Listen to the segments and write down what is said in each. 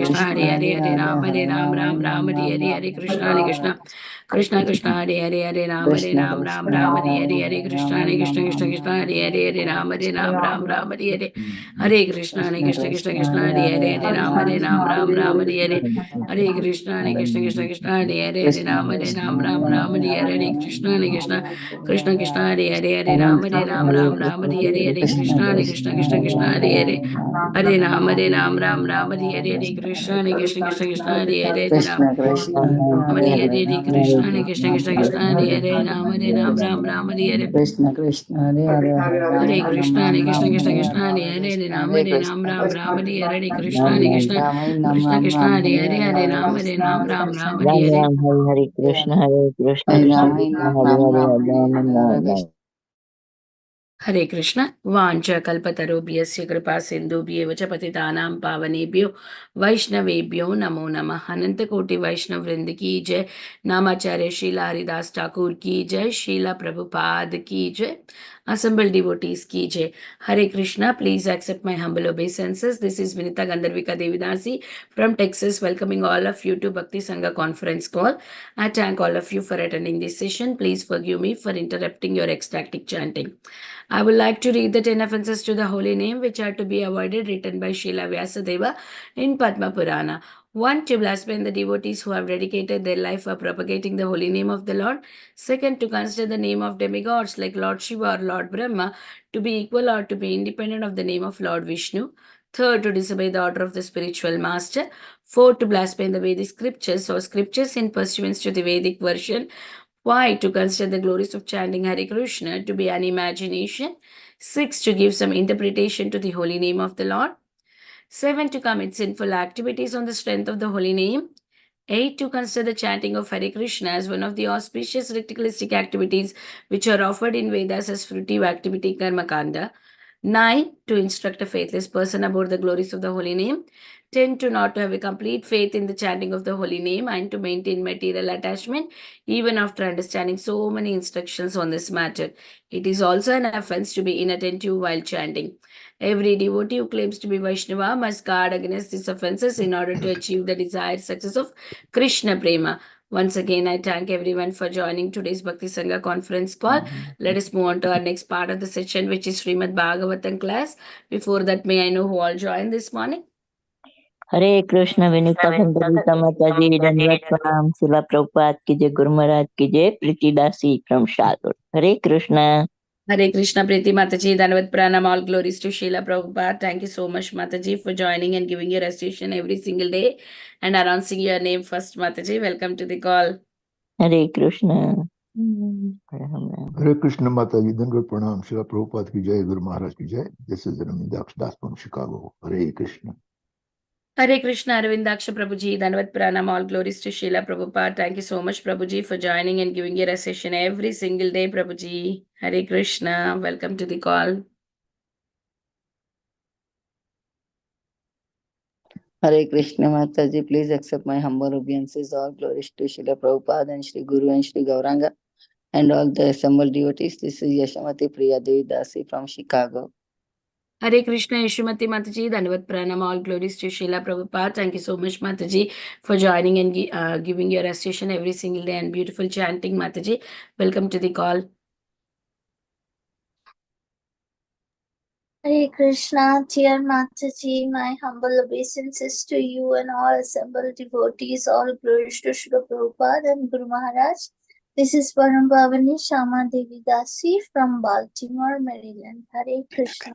Krishna Hare Hare Hare Ram Ram Ram Hare Hare Krishna Krishna Krishna Hare Hare Ram Ram Ram Hare Hare Krishna Krishna Krishna Hare Hare Ram Ram Hare Hare Hare Krishna Krishna Krishna Hare Hare Ram Ram Hare Hare Hare Krishna Krishna Krishna Hare Hare Ram Ram Hare Hare Krishna Krishna Krishna Hare Hare Ram Ram Hare Hare Krishna Krishna Krishna Hare Hare Hare Ram Ram Hare Hare Krishna Krishna Krishna Hare Hare Ram Hare Hare Krishna Krishna Hare Hare Ram Hare Hare Krishna Krishna Hare Hare Hare Krishna Krishna Hare Hare Ram Hare Krishna Krishna Hare Hare Ram Hare Ram Hare Ram Hare Hare Krishna Krishna Krishna Hare Hare Ram. Hare Krishna Vancha Kalpatarubhyasya Kripa Sindhubhyev च पतितानां पावनेभ्यो वैष्णवेभ्यो नमो नमः अनंत कोटि वैष्णव वृंद की जय नामाचार्य श्रीला हरिदास ठाकुर की जय श्रीला प्रभुपाद की जय assembled devotees की जय Hare Krishna please accept my humble obeisances. This is Vinita Gandharvika Devidasi from Texas welcoming all of you to Bhakti Sanga conference call. I thank all of you for attending this session. Please forgive me for interrupting your ecstatic chanting. I would like to read the 10 offenses to the holy name which are to be avoided written by Srila Vyasadeva in Padma Purana. 1. To blaspheme the devotees who have dedicated their life for propagating the holy name of the Lord. 2. To consider the name of demigods like Lord Shiva or Lord Brahma to be equal or to be independent of the name of Lord Vishnu. 3. To disobey the order of the spiritual master. 4. To blaspheme the Vedic scriptures or scriptures in pursuance to the Vedic version. 5. To consider the glories of chanting Hare Krishna to be an imagination. 6. To give some interpretation to the holy name of the Lord. 7. To commit sinful activities on the strength of the holy name. 8. To consider the chanting of Hare Krishna as one of the auspicious ritualistic activities which are offered in Vedas as fruitive activity Karma Kanda. 9. To instruct a faithless person about the glories of the holy name. 10. To not to have a complete faith in the chanting of the holy name and to maintain material attachment even after understanding so many instructions on this matter. It is also an offense to be inattentive while chanting. Every devotee who claims to be Vaishnava must guard against these offenses in order to achieve the desired success of Krishna Prema. Once again, I thank everyone for joining today's Bhakti Sangha conference call. Let us move on to our next part of the session, which is Srimad Bhagavatam class. Before that, may I know who all joined this morning? हरे कृष्ण विनीता गंधर्विका माता जी दंडवत प्रणाम शिला प्रभुपाद की जय गुरु महाराज की जय Pritidasi from शादुर Hare Krishna Hare Krishna Priti Mataji, Dhanavad Pranam, all glories to Srila Prabhupada. Thank you so much, Mataji, for joining and giving your recitation every single day and announcing your name first, Mataji. Welcome to the call. Hare Krishna Hare Krishna Mataji, Dandavat Pranam, Srila Prabhupada ki jai, Guru Maharaj ki jai. This is Ramindaksha Das from Chicago. Hare Krishna. Hare Krishna Arvindaksha Prabhuji, Dhanavad Pranam, all glories to Srila Prabhupada. Thank you so much, Prabhuji, for joining and giving your recitation every single day, Prabhuji. Hare Krishna, welcome to the call. Hare Krishna Mataji, please accept my humble obeisances. All glories to Srila Prabhupada and Shri Guru and Shri Gauranga and all the assembled devotees. This is Yashamati Priya Devi Dasi from Chicago. Hare Krishna Yeshumati Mataji, Dhanavad Pranam, all glories to Srila Prabhupada. Thank you so much, Mataji, for joining and giving your recitation every single day and beautiful chanting, Mataji. Welcome to the call. Hare Krishna, dear Mataji, my humble obeisances to you and all assembled devotees, all glories to Srila Prabhupada and Guru Maharaj. This is Param Bhavani Shama Devi Dasi from Baltimore, Maryland. Hare Krishna.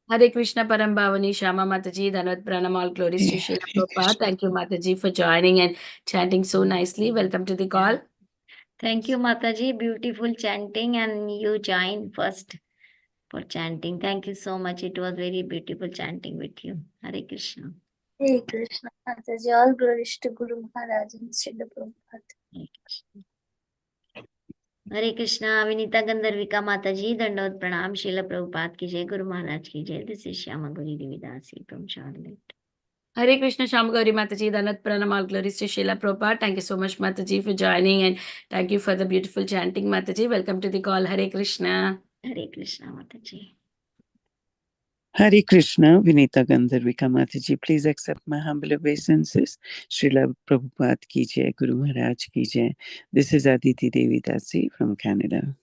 Hare Krishna Param Bhavani Shama Mataji, Dhanavad Pranam, all glories to Srila Prabhupada. Thank you, Mataji, for joining and chanting so nicely. Welcome to the call. Thank you, Mataji. Beautiful chanting, and you joined first for chanting. Thank you so much. It was very beautiful chanting with you. Hare Krishna. Hare Krishna Mataji, all glories to Guru Maharaj and Srila Prabhupada. हरे कृष्णा विनीता गंधर्विका माता जी दंडवत प्रणाम शीला प्रभुपाद की जय गुरु महाराज की जय this is Shyama Gauri Devidasi from Charlotte Hare Krishna Shama Gauri Mataji, Dhanavad Pranam, all glories to Srila Prabhupada. Thank you so much, Mataji, for joining and thank you for the beautiful chanting, Mataji. Welcome to the call. Hare Krishna. हरे कृष्णा माता जी Hare Krishna, Vinita Gandharvika Mataji, please accept my humble obeisances. Srila Prabhupada ki jai, Guru Maharaj ki jai. This is Aditi Devi Dasi from Canada.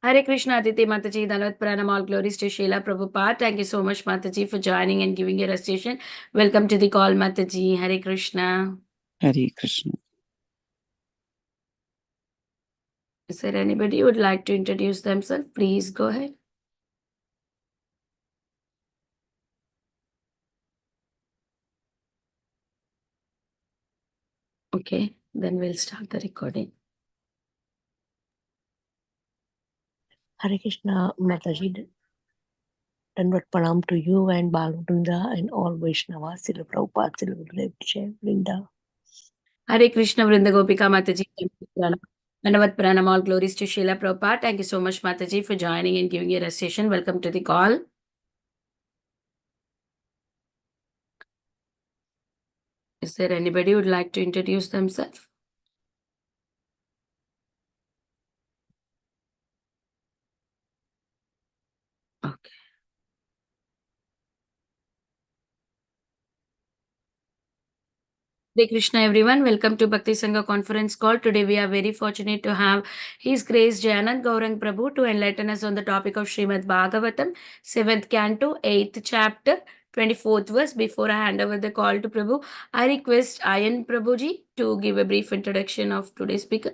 Hare Krishna, Aditi Mataji, Dandavat Pranam, all glories to Srila Prabhupada. Thank you so much, Mataji, for joining and giving your recitation. Welcome to the call, Mataji. Hare Krishna. Hare Krishna. Is there anybody who would like to introduce themselves? Please go ahead. Okay, then we'll start the recording. Hare Krishna, Mataji. Dandavat Pranam to you and Balvrinda and all Vaishnavas, Srila Prabhupada, Srila Gurudev Jai, Vrinda. Hare Krishna, Vrinda Gopika Mataji. Dandavat Pranam, all glories to Srila Prabhupada. Thank you so much, Mataji, for joining and giving your recitation. Welcome to the call. Is there anybody who would like to introduce themselves? Okay. Hare Krishna, everyone. Welcome to Bhakti Sanga conference call. Today we are very fortunate to have His Grace Jayananda Gauranga Prabhu to enlighten us on the topic of Srimad Bhagavatam, 7th canto, 8th chapter, 24th verse. Before I hand over the call to Prabhu, I request Ayan Prabhuji to give a brief introduction of today's speaker.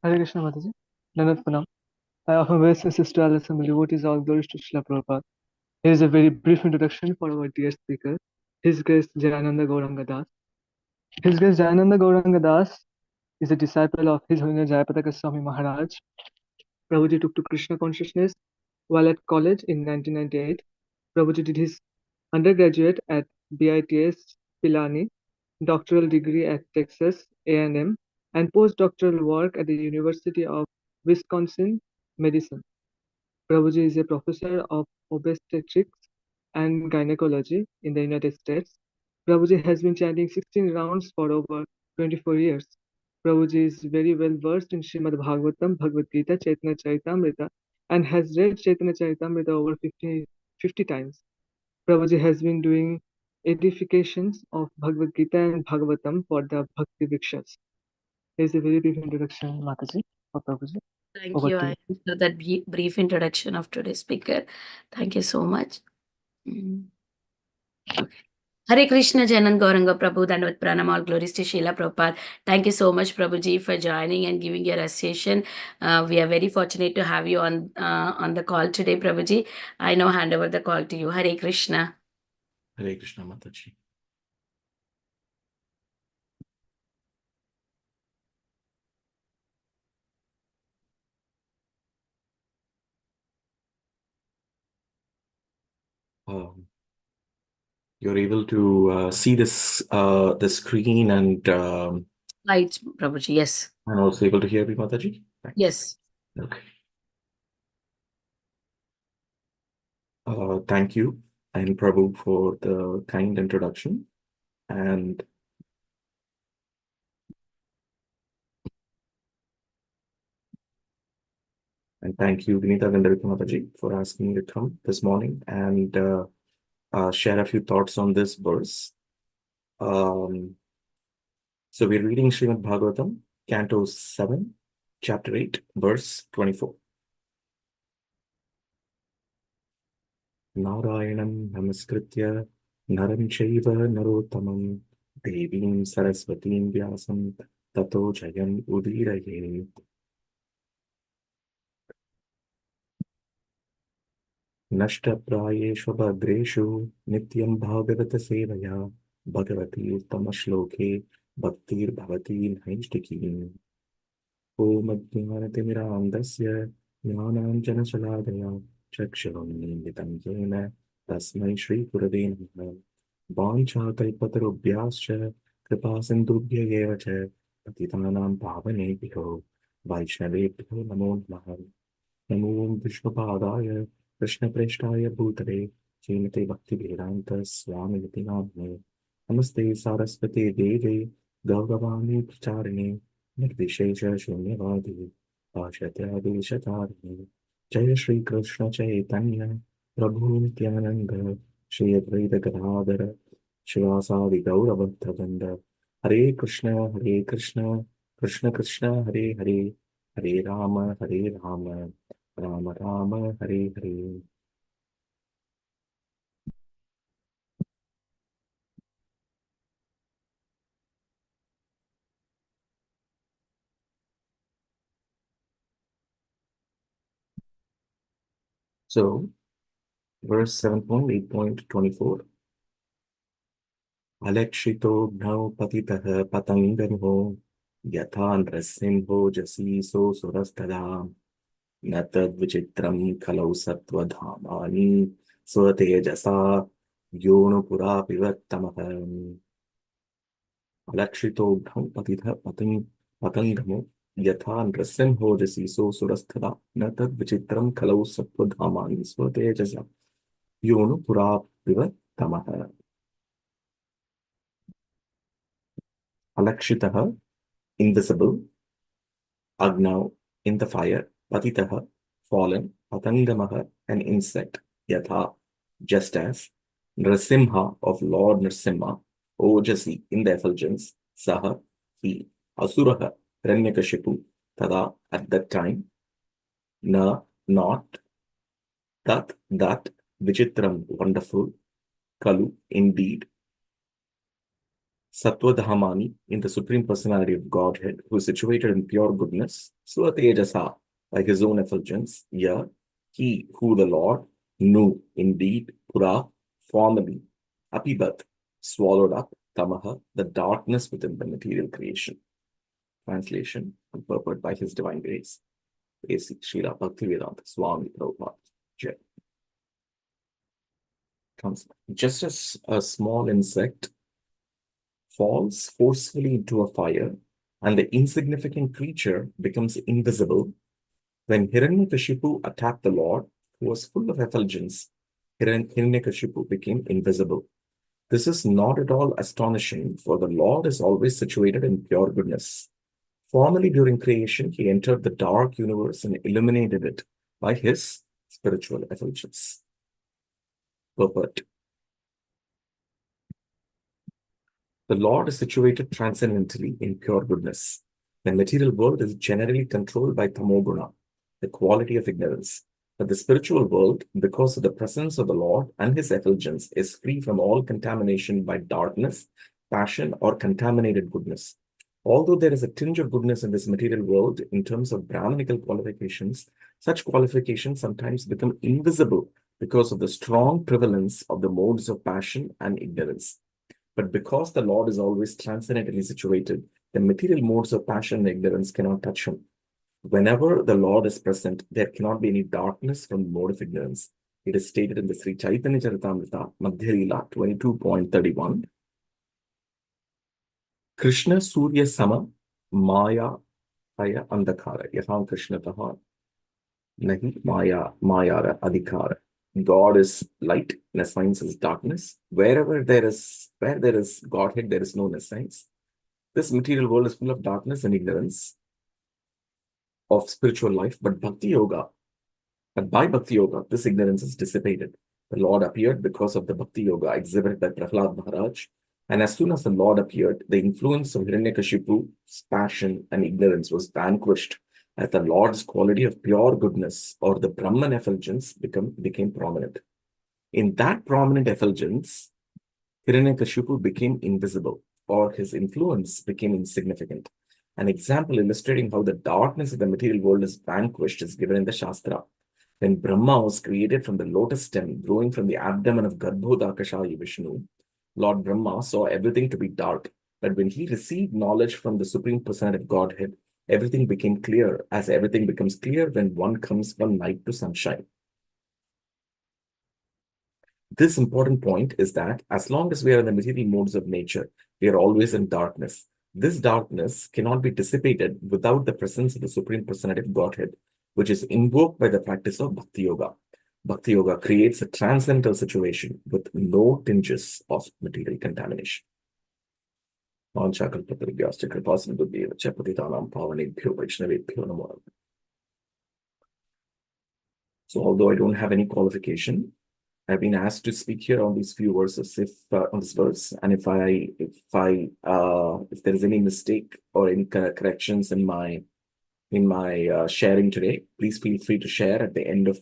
Hare Krishna Mataji, Dandavat Pranam. I offer obeisances to all assembled devotees, all glories to Srila Prabhupada. Here is a very brief introduction for our dear speaker, His Grace Jayananda Gauranga Das. His Grace Jayananda Gauranga Das is a disciple of His Holiness Jayapataka Swami Maharaj. Prabhuji took to Krishna consciousness while at college in 1998. Prabhuji did his undergraduate at BITS Pilani, doctoral degree at Texas A&M, and postdoctoral work at the University of Wisconsin Madison. Prabhuji is a professor of obstetrics and gynecology in the United States. Prabhuji has been chanting 16 rounds for over 24 years. Prabhuji is very well versed in Srimad Bhagavatam, Bhagavad Gita, Chaitanya Charitamrita, and has read Chaitanya Charitamrita over 50 times. Prabhuji has been doing edifications of Bhagavad Gita and Bhagavatam for the Bhakti Vikshas. Here's a very brief introduction, Mataji, for Prabhuji. Thank Over you, to you. Ayan, for that brief introduction of today's speaker. Thank you so much. Okay. Hare Krishna, Jayananda Gauranga Prabhu, Dandavat Pranam, all glories to Srila Prabhupada. Thank you so much, Prabhuji, for joining and giving your recitation. We are very fortunate to have you on the call today, Prabhuji. I now hand over the call to you. Hare Krishna. Hare Krishna Mataji. You're able to see this the screen and Lights, Prabhuji, yes. and also able to hear me, Mataji? Thanks. Yes. Okay. Thank you and Prabhu for the kind introduction, and thank you, Vinita Gandharvika Mataji, for asking me to come this morning and share a few thoughts on this verse. So we're reading Srimad Bhagavatam, Canto 7, Chapter 8, Verse 24. Narayanam namaskritya naram chaiva narottamam devim saraswatim vyasam tato jayam udiraye. Nashtaprayeshu bhadreshu nityam bhagavata sevaya bhagavati uttama shloke bhaktir bhavati naishtikim. Om Ajnanatimirandasya Jnananjanashalakaya Chakshurunmilitam Yena Tasmai Shri Gurave Namaha. Vanchakalpatarubhyascha Kripasindubhya eva cha Patitanam Pavanebhyo Vaishnavebhyo Namo Namaha. Namo Vishnupadaya Krishna Preshtaya Bhutale Srimate Bhakti Vedanta Swami Namne. Namaste Saraswati Devi Gaugavani Pracharine Nirvishesha Shunyavadi Pashatyadesh Jaya Shri Krishna Chaitanya Prabhu Nityananda, Shri Advaita Gadadhara, Shivasadi Gaurabhaktavanda, Hare Krishna, Krishna Krishna, Hare Hare, Hare Rama, Rama Rama, Hare Hare. So, verse 7.8.24. Alekshito bhnau patitah patangamho yatha nrasimho jasiso surastada natad vichitram khalau sattva-dhamani swatejasa yonu pura pivattamah. Alakshito bhnau patitah patangamo yatha nrasimho jasiso surastada natad vichitram khalau sattva-dhamani swatejasa yonu pura pivattamah. Alakshitaha, invisible, Agnav, in the fire, Patitaha, fallen, Patangamaha, an insect, Yatha, just as, Nrasimha of Lord Nrsimha, Ojasi, in the effulgence, Saha, he, Asuraha, Hiranyakashipu, Tada, at that time, Na, not, that, Vichitram, wonderful, Kalu, indeed, Sattva-Dhamani, in the Supreme Personality of Godhead, who is situated in pure goodness, Svatejasa, by his own effulgence, Ya, he who the Lord knew, indeed, Pura, formerly, Apibat, swallowed up, Tamaha, the darkness within the material creation. Translation and purport by His Divine Grace. A.C. Srila Bhaktivedanta Swami Prabhupada. Jai. Just as a small insect falls forcefully into a fire and the insignificant creature becomes invisible, when Hiranyakashipu attacked the Lord, who was full of effulgence, Hiranyakashipu became invisible. This is not at all astonishing, for the Lord is always situated in pure goodness. Formerly, during creation, he entered the dark universe and illuminated it by his spiritual effulgence. Purport. The Lord is situated transcendently in pure goodness. The material world is generally controlled by tamoguna, the quality of ignorance. But the spiritual world, because of the presence of the Lord and his effulgence, is free from all contamination by darkness, passion, or contaminated goodness. Although there is a tinge of goodness in this material world in terms of Brahmanical qualifications, such qualifications sometimes become invisible because of the strong prevalence of the modes of passion and ignorance. But because the Lord is always transcendently situated, the material modes of passion and ignorance cannot touch him. Whenever the Lord is present, there cannot be any darkness from the mode of ignorance. It is stated in the Sri Chaitanya Charitamrita, Madhya Leela 22.31. Krishna Surya Sama Maya Aya Andakara Yaham Krishna Taha Nahi Maya Mayara Adhikara. God is light, nescience is darkness. Where there is Godhead, there is no nescience. This material world is full of darkness and ignorance of spiritual life, but by Bhakti Yoga, this ignorance is dissipated. The Lord appeared because of the Bhakti Yoga exhibited by Prahlad Maharaj, and as soon as the Lord appeared, the influence of Hiranyakashipu's passion and ignorance was vanquished, as the Lord's quality of pure goodness, or the Brahman effulgence, became prominent. In that prominent effulgence, Hiranyakashipu became invisible, or his influence became insignificant. An example illustrating how the darkness of the material world is vanquished is given in the Shastra. When Brahma was created from the lotus stem growing from the abdomen of Garbhodakashayi Vishnu, Lord Brahma saw everything to be dark. But when he received knowledge from the Supreme Personality of Godhead, everything became clear, as everything becomes clear when one comes from night to sunshine. This important point is that as long as we are in the material modes of nature, we are always in darkness. This darkness cannot be dissipated without the presence of the Supreme Personality of Godhead, which is invoked by the practice of Bhakti Yoga. Bhakti Yoga creates a transcendental situation with no tinges of material contamination. So although I don't have any qualification, I've been asked to speak here on these few verses, on this verse, and if there is any mistake or any corrections in my sharing today, please feel free to share at the end of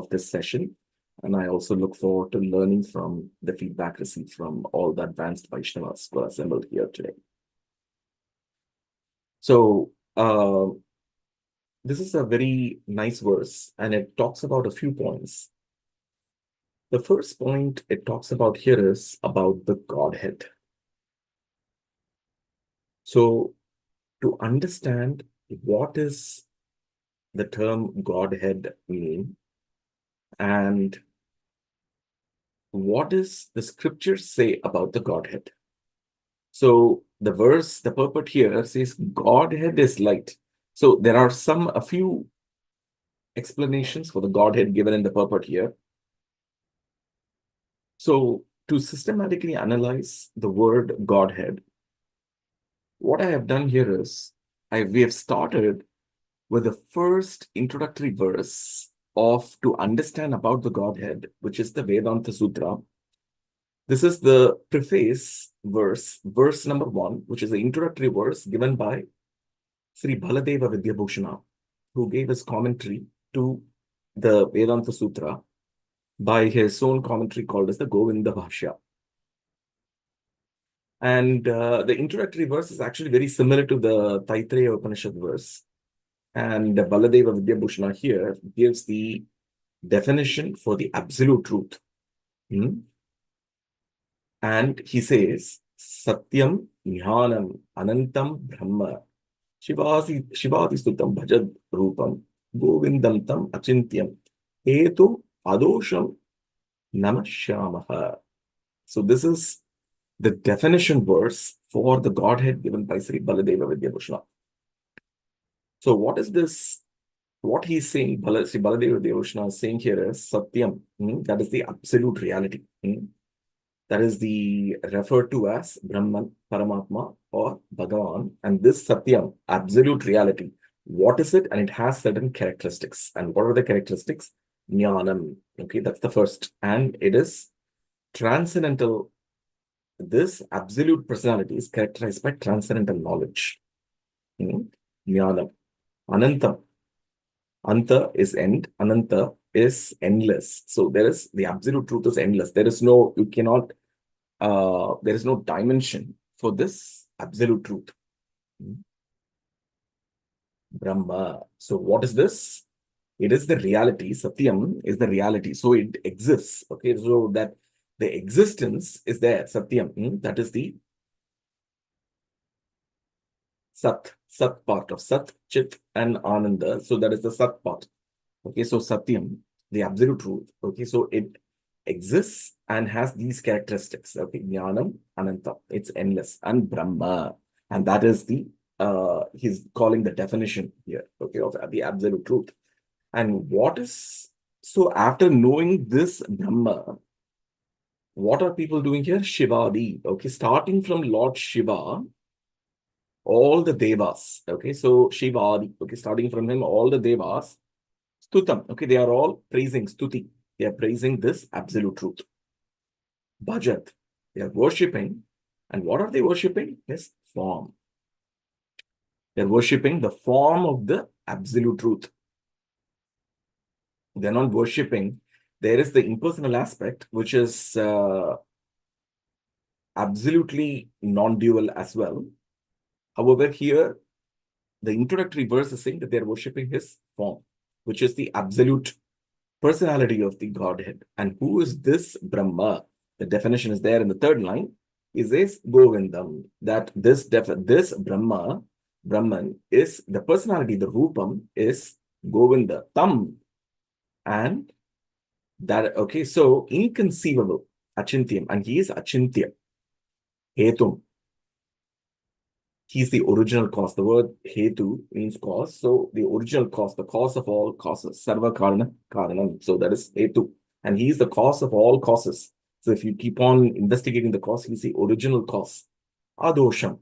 this session. And I also look forward to learning from the feedback received from all the advanced Vaishnavas who are assembled here today. So this is a very nice verse, and it talks about a few points. The first point it talks about here is about the Godhead. So to understand what is the term Godhead mean, and what does the scriptures say about the Godhead? So the purport here says Godhead is light. So there are a few explanations for the Godhead given in the purport here. So to systematically analyze the word Godhead, what I have done here is we have started with the first introductory verse to understand about the Godhead, which is the Vedanta Sutra. This is the preface verse number 1, which is the introductory verse given by Sri Baladeva Vidyabhushana, who gave his commentary to the Vedanta Sutra by his own commentary called as the Govinda Bhashya. And the introductory verse is actually very similar to the Taittiriya Upanishad verse. And Baladeva Vidyabhushana here gives the definition for the absolute truth. And he says, Satyam Jnanam Anantam Brahma Shivadi Sutam Bhajad Rupam Govindam Tam Achintyam Hetu Adosham Namashyamaha. So this is the definition verse for the Godhead given by Sri Baladeva Vidyabhushana. So what is this? What he's saying, Sri Baladeva Vidyabhushana is saying here is Satyam. That is the absolute reality. That is referred to as Brahman, Paramatma, or Bhagavan. And this Satyam, absolute reality, what is it? And it has certain characteristics. And what are the characteristics? Jnanam. Okay, that's the first. And it is transcendental. This absolute personality is characterized by transcendental knowledge. Jnanam. Anantam. Anta is end. Ananta is endless. So the absolute truth is endless. There is no dimension for this absolute truth. Brahma. So what is this? It is the reality. Satyam is the reality. So it exists. Okay, so that the existence is there. Satyam. That is the Sat part of Sat, Chit, and Ananda. So that is the Sat part. Okay, so Satyam, the absolute truth. Okay, so it exists and has these characteristics. Okay, Jnanam, Ananta, it's endless, and Brahma, and that is he's calling the definition here. Okay, of the absolute truth. And so after knowing this Brahma, what are people doing here? Shivadi. Okay, starting from Lord Shiva, all the devas. Okay, so Shivadi. Okay, starting from him, all the devas. Stutam. Okay, they are all praising Stuti. They are praising this absolute truth. Bhajat. They are worshipping. And what are they worshipping? His form. They are worshipping the form of the absolute truth. They are not worshipping. There is the impersonal aspect, which is absolutely non-dual as well. However, here, the introductory verse is saying that they are worshipping his form, which is the absolute personality of the Godhead. And who is this Brahma? The definition is there in the third line. He says Govindam, that this Brahman is the personality, the Rupam is Govinda, Tam. And that, okay, so inconceivable, Achintyam, and he is Achintya. Hetum. He's the original cause. The word Hetu means cause. So the original cause, the cause of all causes. Sarva Karana Karanam. So that is Hetu. And he is the cause of all causes. So if you keep on investigating the cause, he's the original cause. Adosham.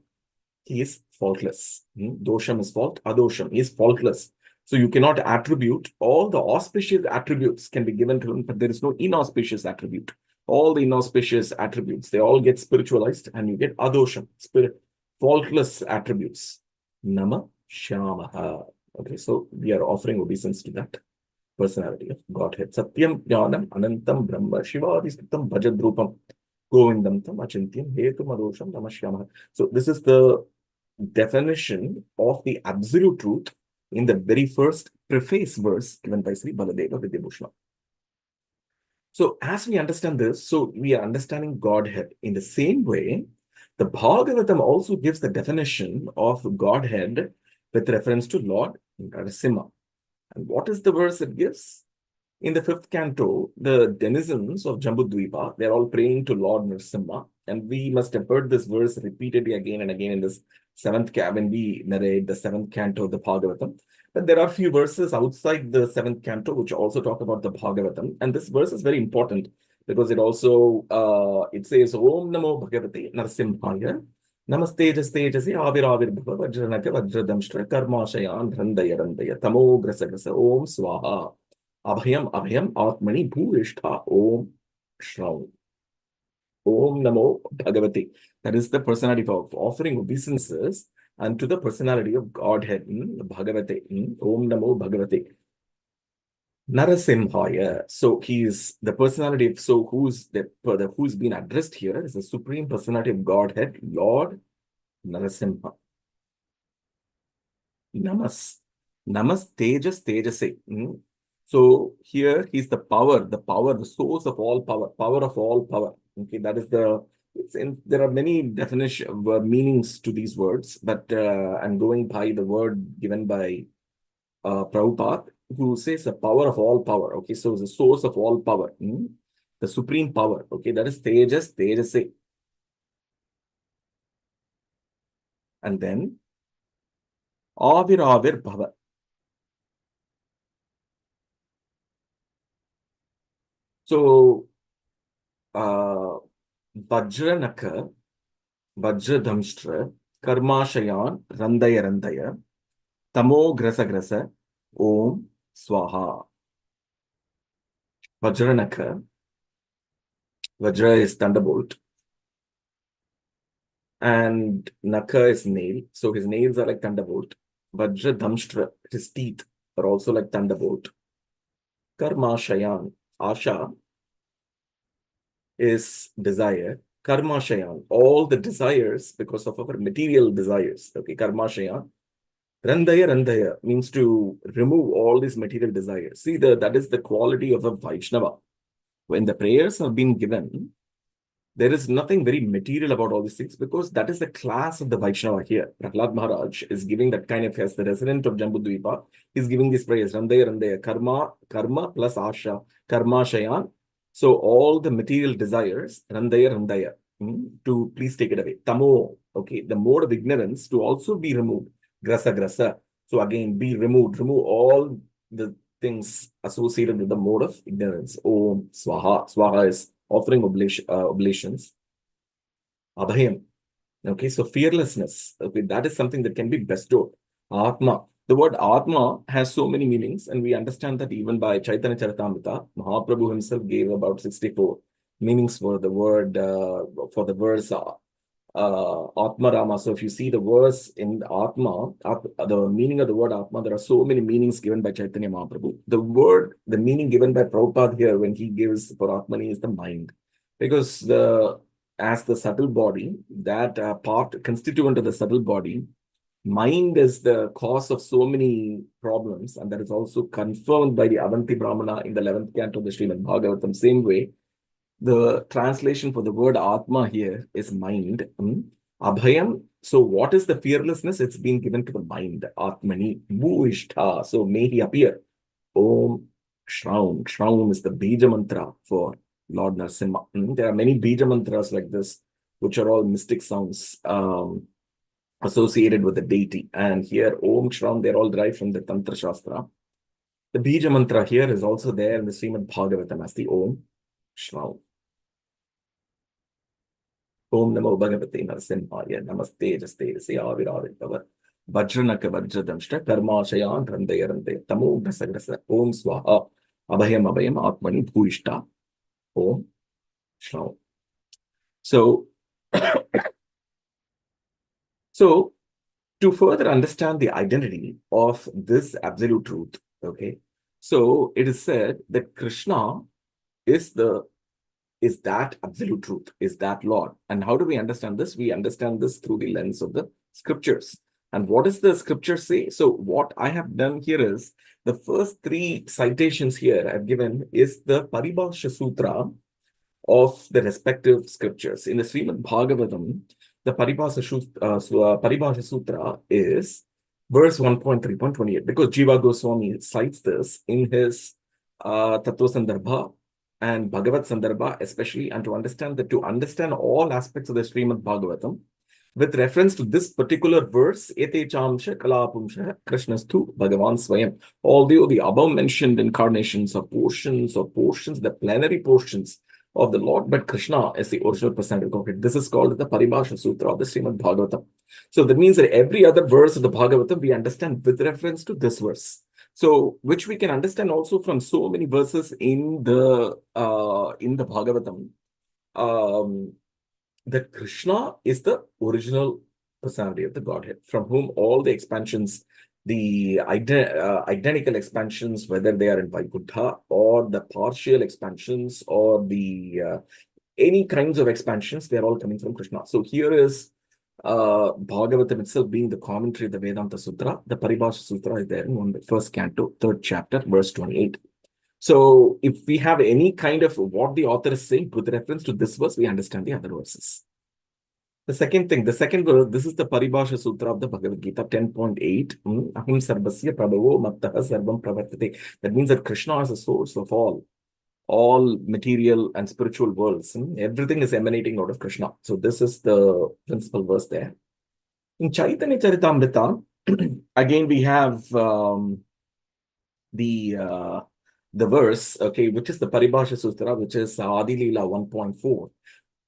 He is faultless. Dosham is fault. Adosham. He is faultless. So you cannot attribute all the auspicious attributes can be given to him, but there is no inauspicious attribute. All the inauspicious attributes, they all get spiritualized, and you get adosham, faultless attributes. Nama Shamaha. Okay, so we are offering obeisance to that personality of Godhead. Satyam Jnanam Anantam Brahma Shivadistam Bhajadrupam Govindam Tam Achintyam Hetu Madosham Namashyamaha. So this is the definition of the absolute truth in the very first preface verse given by Sri Baladeva Vidyabhushana. So as we understand this, so we are understanding Godhead. In the same way, the Bhagavatam also gives the definition of Godhead with reference to Lord Narasimha. And what is the verse it gives? In the 5th canto, the denizens of Jambudvipa, they're all praying to Lord Narasimha. And we must have heard this verse repeatedly again and again in this 7th canto, when we narrate the 7th canto of the Bhagavatam. But there are few verses outside the 7th canto which also talk about the Bhagavatam. And this verse is very important because it also, it says, Om Namo Bhagavate Narasimhaya. Namaste Jastejasi Aviravir Bhava Vajranaka Vajradamshtra Karmashayan Randaya Randaya Tamo Grasagasa Om Swaha Abhayam Abhayam Atmani Bhurishtha Om Shrav. Om Namo Bhagavate. That is the personality of offering obeisances unto the personality of Godhead. Bhagavate. Om Namo Bhagavate. Narasimhaya. So he is the personality of, so who's been addressed here is the supreme personality of Godhead, Lord Narasimha. Namas Tejas Tejase. So here he's the power, the source of all power of all power. Okay, that is there are many definition meanings to these words, but I'm going by the word given by Prabhupada, who says the power of all power. Okay, so the source of all power, the supreme power. Okay, that is Tejas Tejase. And then Avir Bhava. So Vajranaka, Vajradamshtra, Karmashayan, Randaya Randaya, Tamo Grasa Grasa, Om Swaha. Vajranaka, Vajra is thunderbolt, and Naka is nail. So his nails are like thunderbolt. Vajradamshtra, his teeth are also like thunderbolt. Karmashayan, Asha is desire. Karmashayan, all the desires because of our material desires. Okay, Karmashayan. Randaya Randaya means to remove all these material desires. See, that is the quality of a Vaishnava. When the prayers have been given, there is nothing very material about all these things because that is the class of the Vaishnava here. Prahlad Maharaj is giving that kind of, as the resident of Jambudvipa, is giving these prayers. Randaya Randaya, karma plus asha, karma shayan. So all the material desires, Randaya Randaya, to please take it away. Tamo, okay, the mode of ignorance to also be removed. Grasa Grasa. So again, be removed. Remove all the things associated with the mode of ignorance. Om Swaha. Swaha is offering oblations. Abhayam. Okay, so fearlessness. Okay, that is something that can be bestowed. Atma. The word Atma has so many meanings, and we understand that even by Chaitanya Charitamrita, Mahaprabhu himself gave about 64 meanings for the word, for the verse Atma Rama. So if you see the verse in Atma, the meaning of the word Atma, there are so many meanings given by Chaitanya Mahaprabhu. The meaning given by Prabhupada here when he gives for Atmani is the mind. Because as the subtle body, that part constituent of the subtle body, mind is the cause of so many problems, and that is also confirmed by the Avanti Brahmana in the 11th canto of the Srimad Bhagavatam. Same way, the translation for the word Atma here is mind. Abhayam. So what is the fearlessness? It's been given to the mind. Atmani. Bhuishtha. So may he appear. Om Shraum. Shraum is the Bija mantra for Lord Narasimha. There are many Bija mantras like this, which are all mystic sounds associated with the deity. And here, Om Shraum, they're all derived from the Tantra Shastra. The Bija mantra here is also there in the Srimad Bhagavatam as the Om Shraum. Om Namo Bhagavate Narasimhaya. Namaste Jaste Aviravir Bhava Vajranaka Vajradamshta Karmashayan Randayarande Tamo Grasagrasa Om Swaha Abhayam Abhayam Atmani Bhuishta Om Shrav. So, so to further understand the identity of this absolute truth, okay, so it is said that Krishna is that absolute truth, is that Lord. And how do we understand this? We understand this through the lens of the scriptures. And what does the scripture say? So what I have done here is, the first three citations here I've given is the Paribhasha Sutra of the respective scriptures. In the Srimad Bhagavatam, the Paribhasha Sutra is verse 1.3.28, because Jiva Goswami cites this in his Tattva Sandarbha and Bhagavad Sandarbha, especially, and to understand all aspects of the Srimad Bhagavatam, with reference to this particular verse, Ete Chamsha Kalapumsha Krishnastu Bhagavan Swayam. Although the above mentioned incarnations are portions, the plenary portions of the Lord, but Krishna is the original personality of Godhead. This is called the Paribhasha Sutra of the Srimad Bhagavatam. So that means that every other verse of the Bhagavatam we understand with reference to this verse. So, which we can understand also from so many verses in the Bhagavatam, that Krishna is the original personality of the Godhead, from whom all the expansions, the identical expansions, whether they are in Vaikuntha or the partial expansions or the any kinds of expansions, they are all coming from Krishna. So here is Bhagavatam itself being the commentary of the Vedanta Sutra. The Paribhasha Sutra is there in the first canto, 3rd chapter, verse 28. So if we have any kind of what the author is saying with reference to this verse, we understand the other verses. The second verse, this is the Paribhasha Sutra of the Bhagavad Gita, 10.8. Aham sarvasya prabhavo mattaha sarvam pravartate. That means that Krishna is the source of all material and spiritual worlds. Everything is emanating out of Krishna. So this is the principal verse there. In Chaitanya Charitamrita, again we have the verse, okay, which is the Paribhasha Sutra, which is Adi Leela 1.4.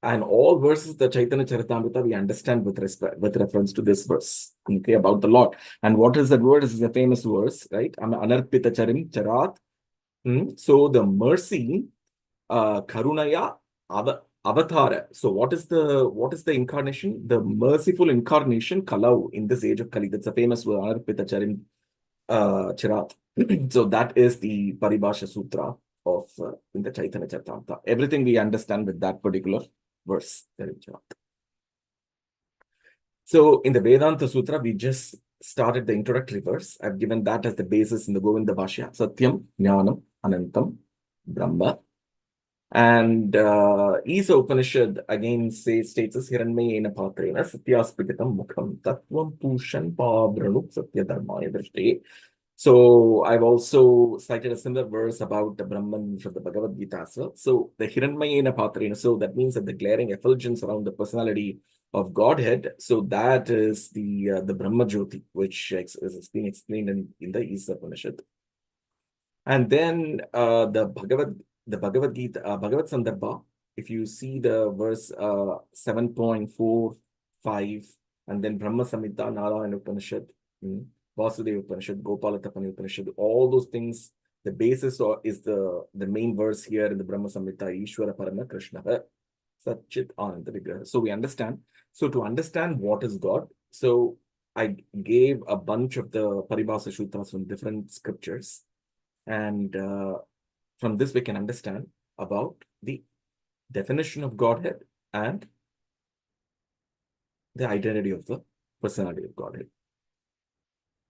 And all verses of the Chaitanya Charitamrita we understand with reference to this verse, okay, about the Lord. And what is that word? This is a famous verse, right? Anarpita charim charat. So the mercy, karunaya avatara. So what is the incarnation? The merciful incarnation, Kalau, in this age of Kali. That's a famous word, Anarpita charim charat. So that is the Paribhasha Sutra of in the Chaitanya Charitamrita. Everything we understand with that particular verse. So in the Vedanta Sutra, we just started the introductory verse. I've given that as the basis in the Govinda Bhashya. Satyam, Jnanam, Anantam, Brahma. And Isa Upanishad again states as Hiranmayena Patrena Satyaspitam Mukham Tattvam Pushan Pavranu Satya Dharmaya Drishti. So I've also cited a similar verse about the Brahman from the Bhagavad Gita as well. So the Hiranmayena Patrena, so that means that the glaring effulgence around the personality of Godhead, so that is the Brahma Jyoti, which is being explained in the Isa Upanishad. And then the Bhagavad Gita, Bhagavad Sandarbha, if you see the verse 7.45, and then Brahma Samhita, Narayana Upanishad, Vasudeva Upanishad, Gopalatapani Upanishad, all those things, the basis is the main verse here in the Brahma Samhita, Ishvara Parama Krishna, Satchit Ananda Vigraha. So we understand. So to understand what is God, so I gave a bunch of the Paribhasha Sutras from different scriptures. And from this we can understand about the definition of Godhead and the identity of the personality of Godhead.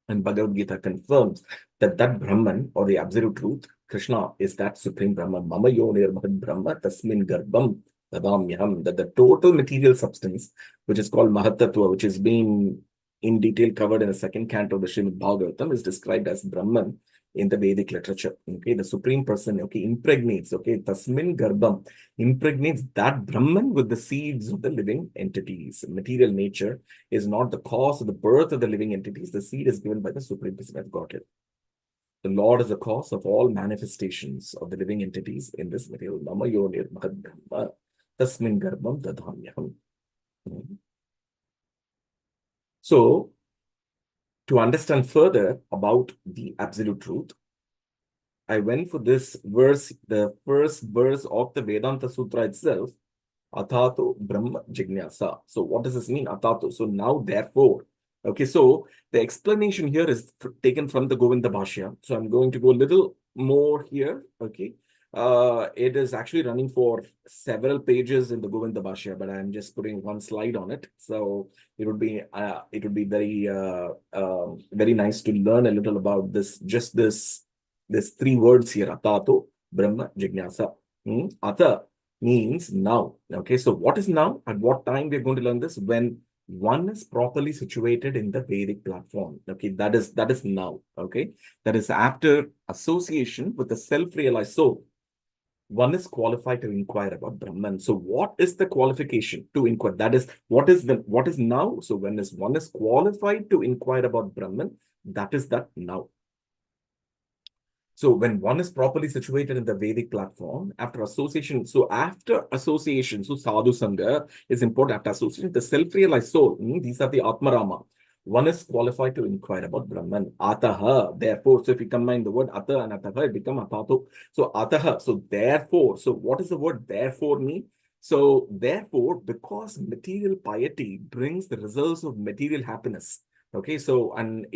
And Bhagavad Gita confirms that Brahman, or the absolute truth, Krishna, is that supreme Brahman. Mama yonir mahad Brahma tasmin garbham tadamyaham. That the total material substance, which is called Mahatattva, which is being in detail covered in the second canto of the Srimad Bhagavatam, is described as Brahman in the Vedic literature. Okay, the supreme person, okay, impregnates, okay, tasmin garbham, impregnates that Brahman with the seeds of the living entities. Material nature is not the cause of the birth of the living entities. The seed is given by the supreme person of Godhead. The Lord is the cause of all manifestations of the living entities in this material. Mama yonir mahad Brahma tasmin garbham dadhamyaham. So to understand further about the absolute truth, I went for this verse, the first verse of the Vedanta Sutra itself, Atato Brahma Jignasa. So what does this mean, Atato? So now, therefore. Okay, so the explanation here is taken from the Govinda Bhashya. So I'm going to go a little more here, okay. It is actually running for several pages in the Govinda Bhashya, but I'm just putting one slide on it. So it would be very very nice to learn a little about this, just this three words here, Atato Brahma Jignasa. Ata means now. Okay, so what is now? At what time we're going to learn this? When one is properly situated in the Vedic platform. Okay, that is now. Okay, that is after association with the self-realized soul. One is qualified to inquire about Brahman. So what is the qualification to inquire? That is, what is now? So when one is qualified to inquire about Brahman, that is that now. So when one is properly situated in the Vedic platform, after association, so sadhu sangha is important. After association, the self-realized soul, these are the Atmarama. One is qualified to inquire about Brahman. Ataha, therefore. So if you combine the word Ata and Ataha, it becomes Atato. So Ataha, so therefore. So what does the word therefore mean? So therefore, because material piety brings the results of material happiness. Okay, so, and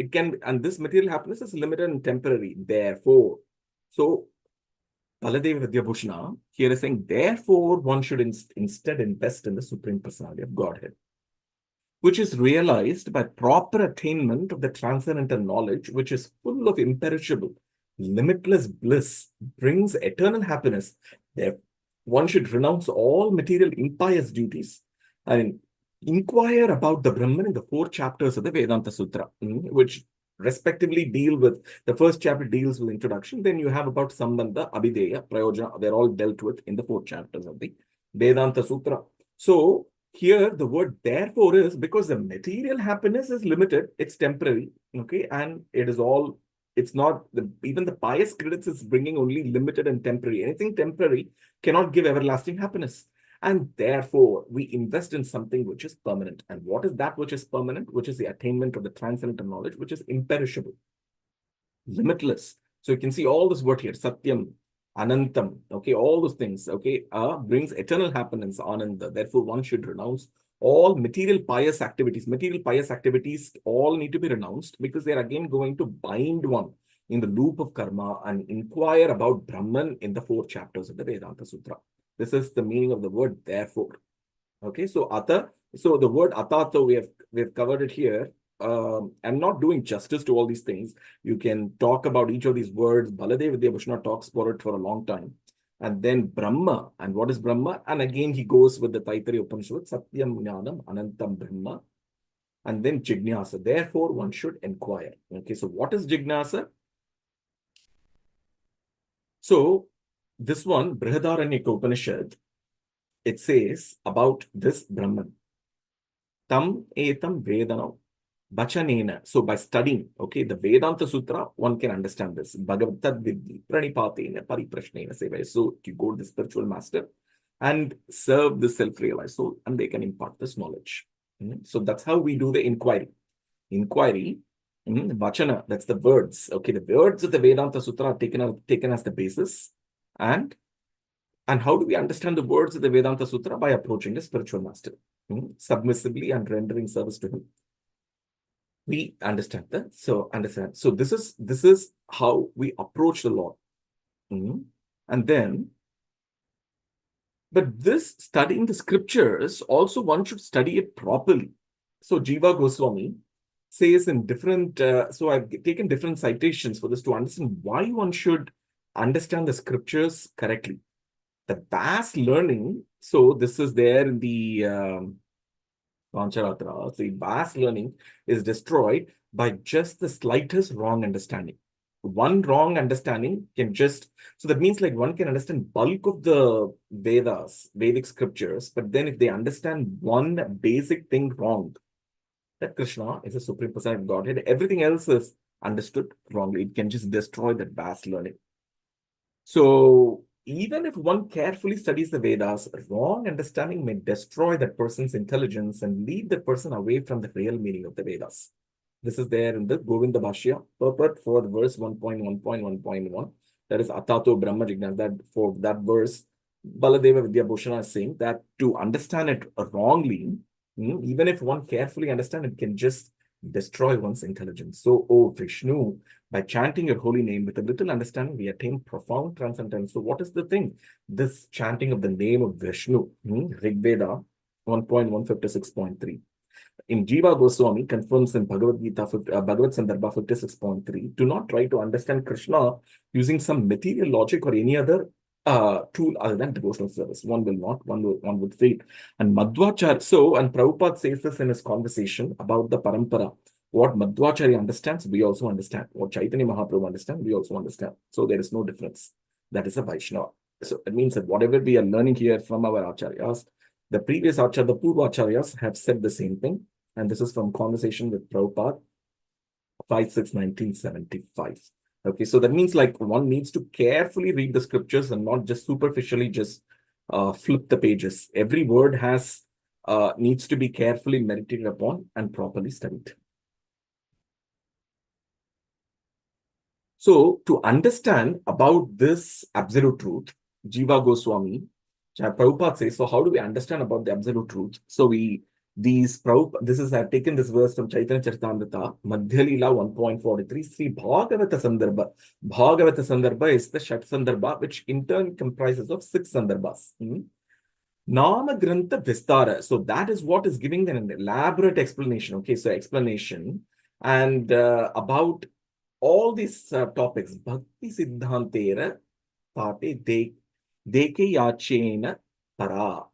this material happiness is limited and temporary, therefore. So, Baladeva Vidyabhushana here is saying, therefore, one should instead invest in the Supreme Personality of Godhead, which is realized by proper attainment of the transcendental knowledge, which is full of imperishable, limitless bliss, brings eternal happiness. There, one should renounce all material impious duties and inquire about the Brahman in the 4 chapters of the Vedanta Sutra, which respectively deal with, the first chapter deals with introduction, then you have about Sambandha, Abhideya, Prayojana, they're all dealt with in the 4 chapters of the Vedanta Sutra. So here the word therefore is because the material happiness is limited, it's temporary, okay, and it is all, it's not, even the pious critics is bringing only limited and temporary. Anything temporary cannot give everlasting happiness. And therefore, we invest in something which is permanent. And what is that which is permanent? Which is the attainment of the transcendental knowledge, which is imperishable, limitless. So you can see all this word here, Satyam, Anantam, okay, all those things, okay, brings eternal happiness, Ananda. Therefore, one should renounce all material pious activities. Material pious activities all need to be renounced because they're again going to bind one in the loop of karma and inquire about Brahman in the 4 chapters of the Vedanta Sutra. This is the meaning of the word therefore. Okay, so Ata, so the word Atato, we have covered it here. I'm not doing justice to all these things. You can talk about each of these words. Baladeva Vidyabhushana talks about it for a long time. And then Brahma. And what is Brahma? And again, he goes with the Taittiriya Upanishad, Satyam Jnanam Anantam Brahma. And then Jignasa. Therefore, one should inquire. Okay, so what is Jignasa? So this one, Brihadaranyaka Upanishad, it says about this Brahman. Tam etam vedana bachanena. So by studying, okay, the Vedanta Sutra, one can understand this. Bhagavad Vidhi pranipatena pariprashnena seva. So you go to the spiritual master and serve the self-realized soul, and they can impart this knowledge. So that's how we do the inquiry. Inquiry, vachana, that's the words. Okay, the words of the Vedanta Sutra are taken as the basis. And how do we understand the words of the Vedanta Sutra? By approaching the spiritual master, submissively and rendering service to him. We understand that. So this is how we approach the Lord. And then, but this studying the scriptures, also one should study it properly. So Jiva Goswami says in different, so I've taken different citations for this to understand why one should understand the scriptures correctly. The vast learning, so this is there in the Pancharatra, so the vast learning is destroyed by just the slightest wrong understanding. One wrong understanding can just, so that means like one can understand bulk of the Vedas, Vedic scriptures, but then if they understand one basic thing wrong, that Krishna is a Supreme Personality of Godhead, everything else is understood wrongly. It can just destroy that vast learning. So even if one carefully studies the Vedas, wrong understanding may destroy that person's intelligence and lead the person away from the real meaning of the Vedas. This is there in the Govinda Bhashya, purport for the verse 1.1.1.1. That is Atato Brahma Jignan. That for that verse, Baladeva Vidyabhushana is saying that to understand it wrongly, even if one carefully understands, it can just destroy one's intelligence. So, O Vishnu, by chanting your holy name with a little understanding, we attain profound transcendence. So, what is the thing? This chanting of the name of Vishnu, Rig Veda 1.156.3. In Jiva Goswami confirms in Bhagavad Gita, Bhagavad Sandarbha 56.3, do not try to understand Krishna using some material logic or any other tool other than devotional service. One will not, one would fail. And Madhvacharya, and Prabhupada says this in his conversation about the Parampara. What Madhvacharya understands, we also understand. What Chaitanya Mahaprabhu understands, we also understand. So there is no difference. That is a Vaishnava. So it means that whatever we are learning here from our Acharyas, the previous Acharya, the Purva Acharyas have said the same thing. And this is from conversation with Prabhupada, 5/6/1975. Okay, so that means like one needs to carefully read the scriptures and not just superficially just flip the pages. Every word has needs to be carefully meditated upon and properly studied. So to understand about this absolute truth, Jiva Goswami, Prabhupada says, so how do we understand about the absolute truth? So I've taken this verse from Chaitanya Charitamrita, Madhya Leela 1.43, Sri Bhagavata Sandarbha. Bhagavata Sandarbha is the Shat Sandarbha, which in turn comprises of 6 Sandarbhas. Nama Grantha Vistara. So that is what is giving an elaborate explanation. Okay, so explanation and about all these topics. Bhakti Siddhantera Pate Deke Yachena Para.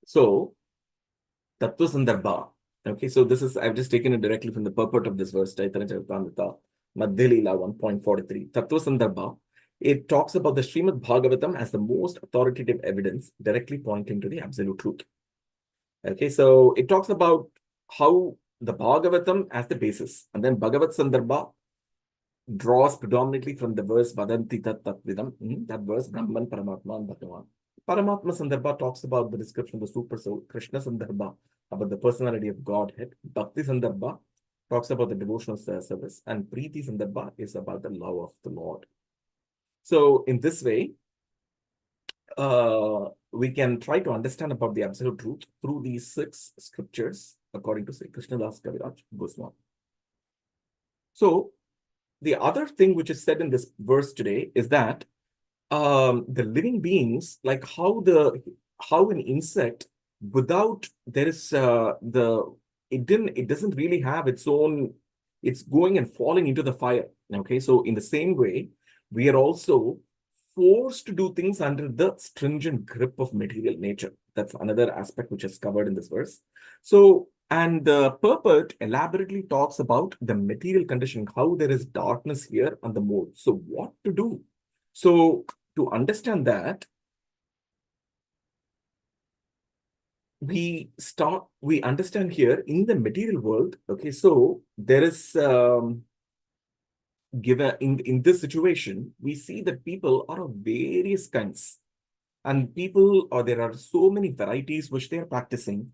So, Tattva Sandarbha. Okay, so this is, I've just taken it directly from the purport of this verse, Chaitanya Charitamrita, Madhya Leela 1.43. Tattva Sandarbha, it talks about the Srimad Bhagavatam as the most authoritative evidence directly pointing to the absolute truth. Okay, so it talks about how the Bhagavatam as the basis, and then Bhagavat Sandarbha draws predominantly from the verse Vadanti Tat Tatvidam, that verse Brahman, Paramatma, and Bhagavan. Paramatma Sandarbha talks about the description of the super soul. Krishna Sandarbha about the personality of Godhead. Bhakti Sandarbha talks about the devotional service. And Preeti Sandarbha is about the love of the Lord. So in this way, we can try to understand about the absolute truth through these 6 scriptures, according to Sri Krishnadas Kaviraj Goswami. So the other thing which is said in this verse today is that the living beings, like how an insect, without there is it doesn't really have its own, it's going and falling into the fire. Okay, so in the same way, we are also forced to do things under the stringent grip of material nature. That's another aspect which is covered in this verse. So, and the purport elaborately talks about the material condition, how there is darkness here on the mode. So what to do? So to understand that, we understand here in the material world. Okay, so there is given in this situation, we see that people are of various kinds, and there are so many varieties which they are practicing,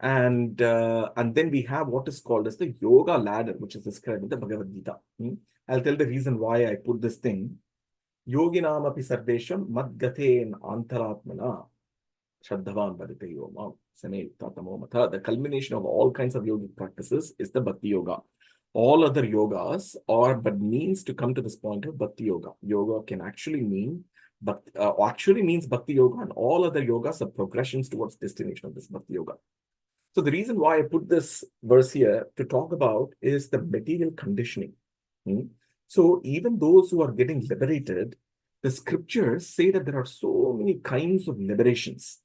and then we have what is called as the yoga ladder, which is described in the Bhagavad Gita. I'll tell the reason why I put this thing. Yoginam api sarvesham madgaten antaratmana shraddhavan bhadite yomam same tatamo matha. The culmination of all kinds of yogic practices is the Bhakti Yoga. All other yogas are but means to come to this point of Bhakti Yoga. Yoga can actually mean, means Bhakti Yoga, and all other yogas are progressions towards destination of this Bhakti Yoga. So the reason why I put this verse here to talk about is the material conditioning. So even those who are getting liberated, the scriptures say that there are so many kinds of liberations,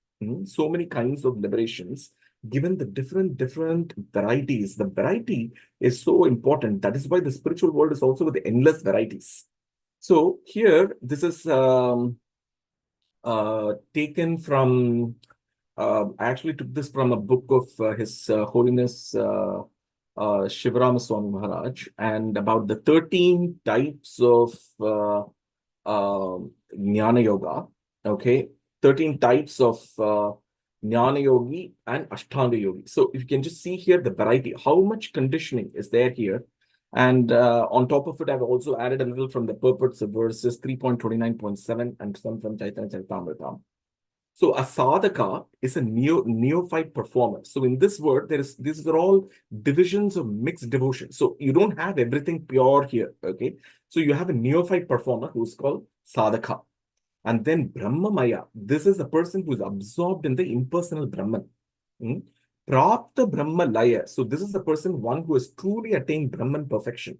so many kinds of liberations, given the different varieties. The variety is so important. That is why the spiritual world is also with the endless varieties. So here, this is taken from, I actually took this from a book of His Holiness Shivarama Swami Maharaj, and about the 13 types of Jnana Yoga. Okay, 13 types of Jnana Yogi, and Ashtanga Yogi. So if you can just see here the variety, how much conditioning is there here. And on top of it, I've also added a little from the purports of verses 3.29.7 and some from Chaitanya Charitamrita. So a sadhaka is a neophyte performer. So in this word, these are all divisions of mixed devotion. So you don't have everything pure here, okay? So you have a neophyte performer who's called sadhaka. And then Brahmamaya, this is a person who is absorbed in the impersonal Brahman. Prapta Brahma Laya. So this is the person, one who has truly attained Brahman perfection.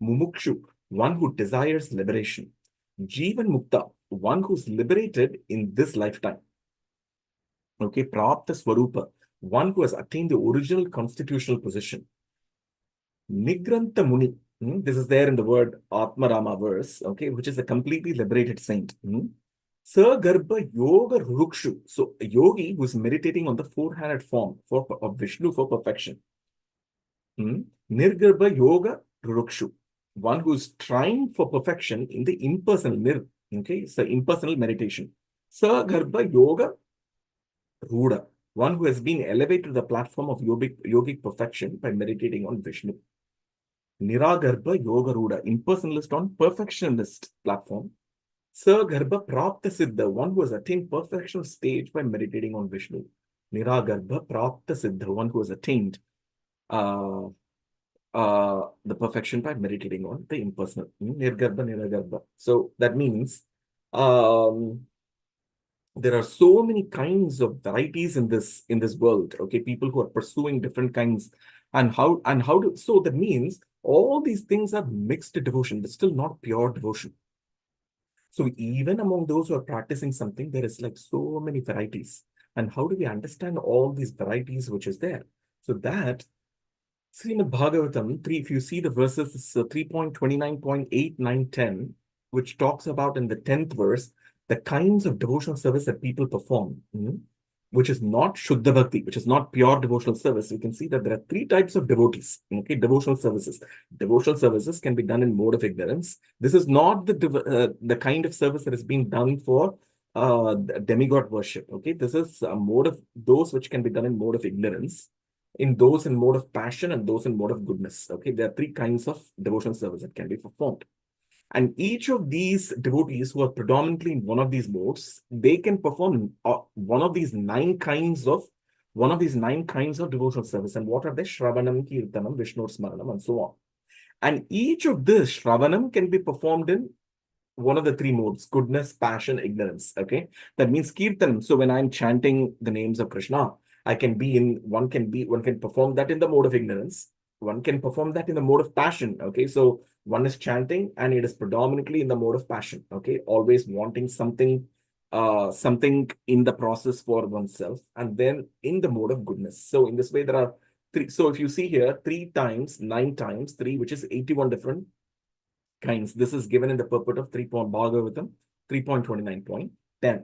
Mumukshu, one who desires liberation. Jivan Mukta, one who's liberated in this lifetime. Okay, Prapta Swarupa, one who has attained the original constitutional position. Nigranta Muni, this is there in the word Atmarama verse, okay, which is a completely liberated saint. Sagarbha Yoga Rukshu, so a yogi who is meditating on the four-handed form of Vishnu for perfection. Nirgarbha Yoga Rukshu, one who is trying for perfection in the impersonal okay, so impersonal meditation. Sagarbha Yoga Ruda, one who has been elevated to the platform of yogic perfection by meditating on Vishnu. Niragarbha Yoga Ruda, impersonalist on perfectionist platform. Sagarbha Prapta Siddha, one who has attained perfectional stage by meditating on Vishnu. Niragarbha Prapta Siddha, one who has attained the perfection by meditating on the impersonal. Nirgarbha, Niragarbha. So that means there are so many kinds of varieties in this world. Okay, people who are pursuing different kinds, and how to. So that means all these things are mixed devotion, but still not pure devotion. So even among those who are practicing something, there is like so many varieties. And how do we understand all these varieties which is there? So that Srimad Bhagavatam 3, if you see the verses, 3.29.8, 9, 10, which talks about in the 10th verse, the kinds of devotional service that people perform, which is not Shuddha Bhakti, which is not pure devotional service. You can see that there are 3 types of devotees, okay, devotional services. Devotional services can be done in mode of ignorance. This is not the kind of service that is being done for demigod worship, okay. This is a mode of those which can be done in mode of ignorance, in those in mode of passion, and those in mode of goodness, okay. There are 3 kinds of devotional service that can be performed. And each of these devotees who are predominantly in one of these modes, they can perform one of these 9 kinds of devotional service. And what are they? Shravanam, Kirtanam, Vishnu Smaranam, and so on. And each of this Shravanam can be performed in one of the 3 modes: goodness, passion, ignorance. Okay, that means Kirtanam. So when I'm chanting the names of Krishna, one can perform that in the mode of ignorance. One can perform that in the mode of passion. Okay, so one is chanting and it is predominantly in the mode of passion. Okay, always wanting something in the process for oneself, and then in the mode of goodness. So in this way, there are 3. So if you see here, 3 times 9 times 3, which is 81 different kinds. This is given in the purport of Bhagavatam 3.29.10.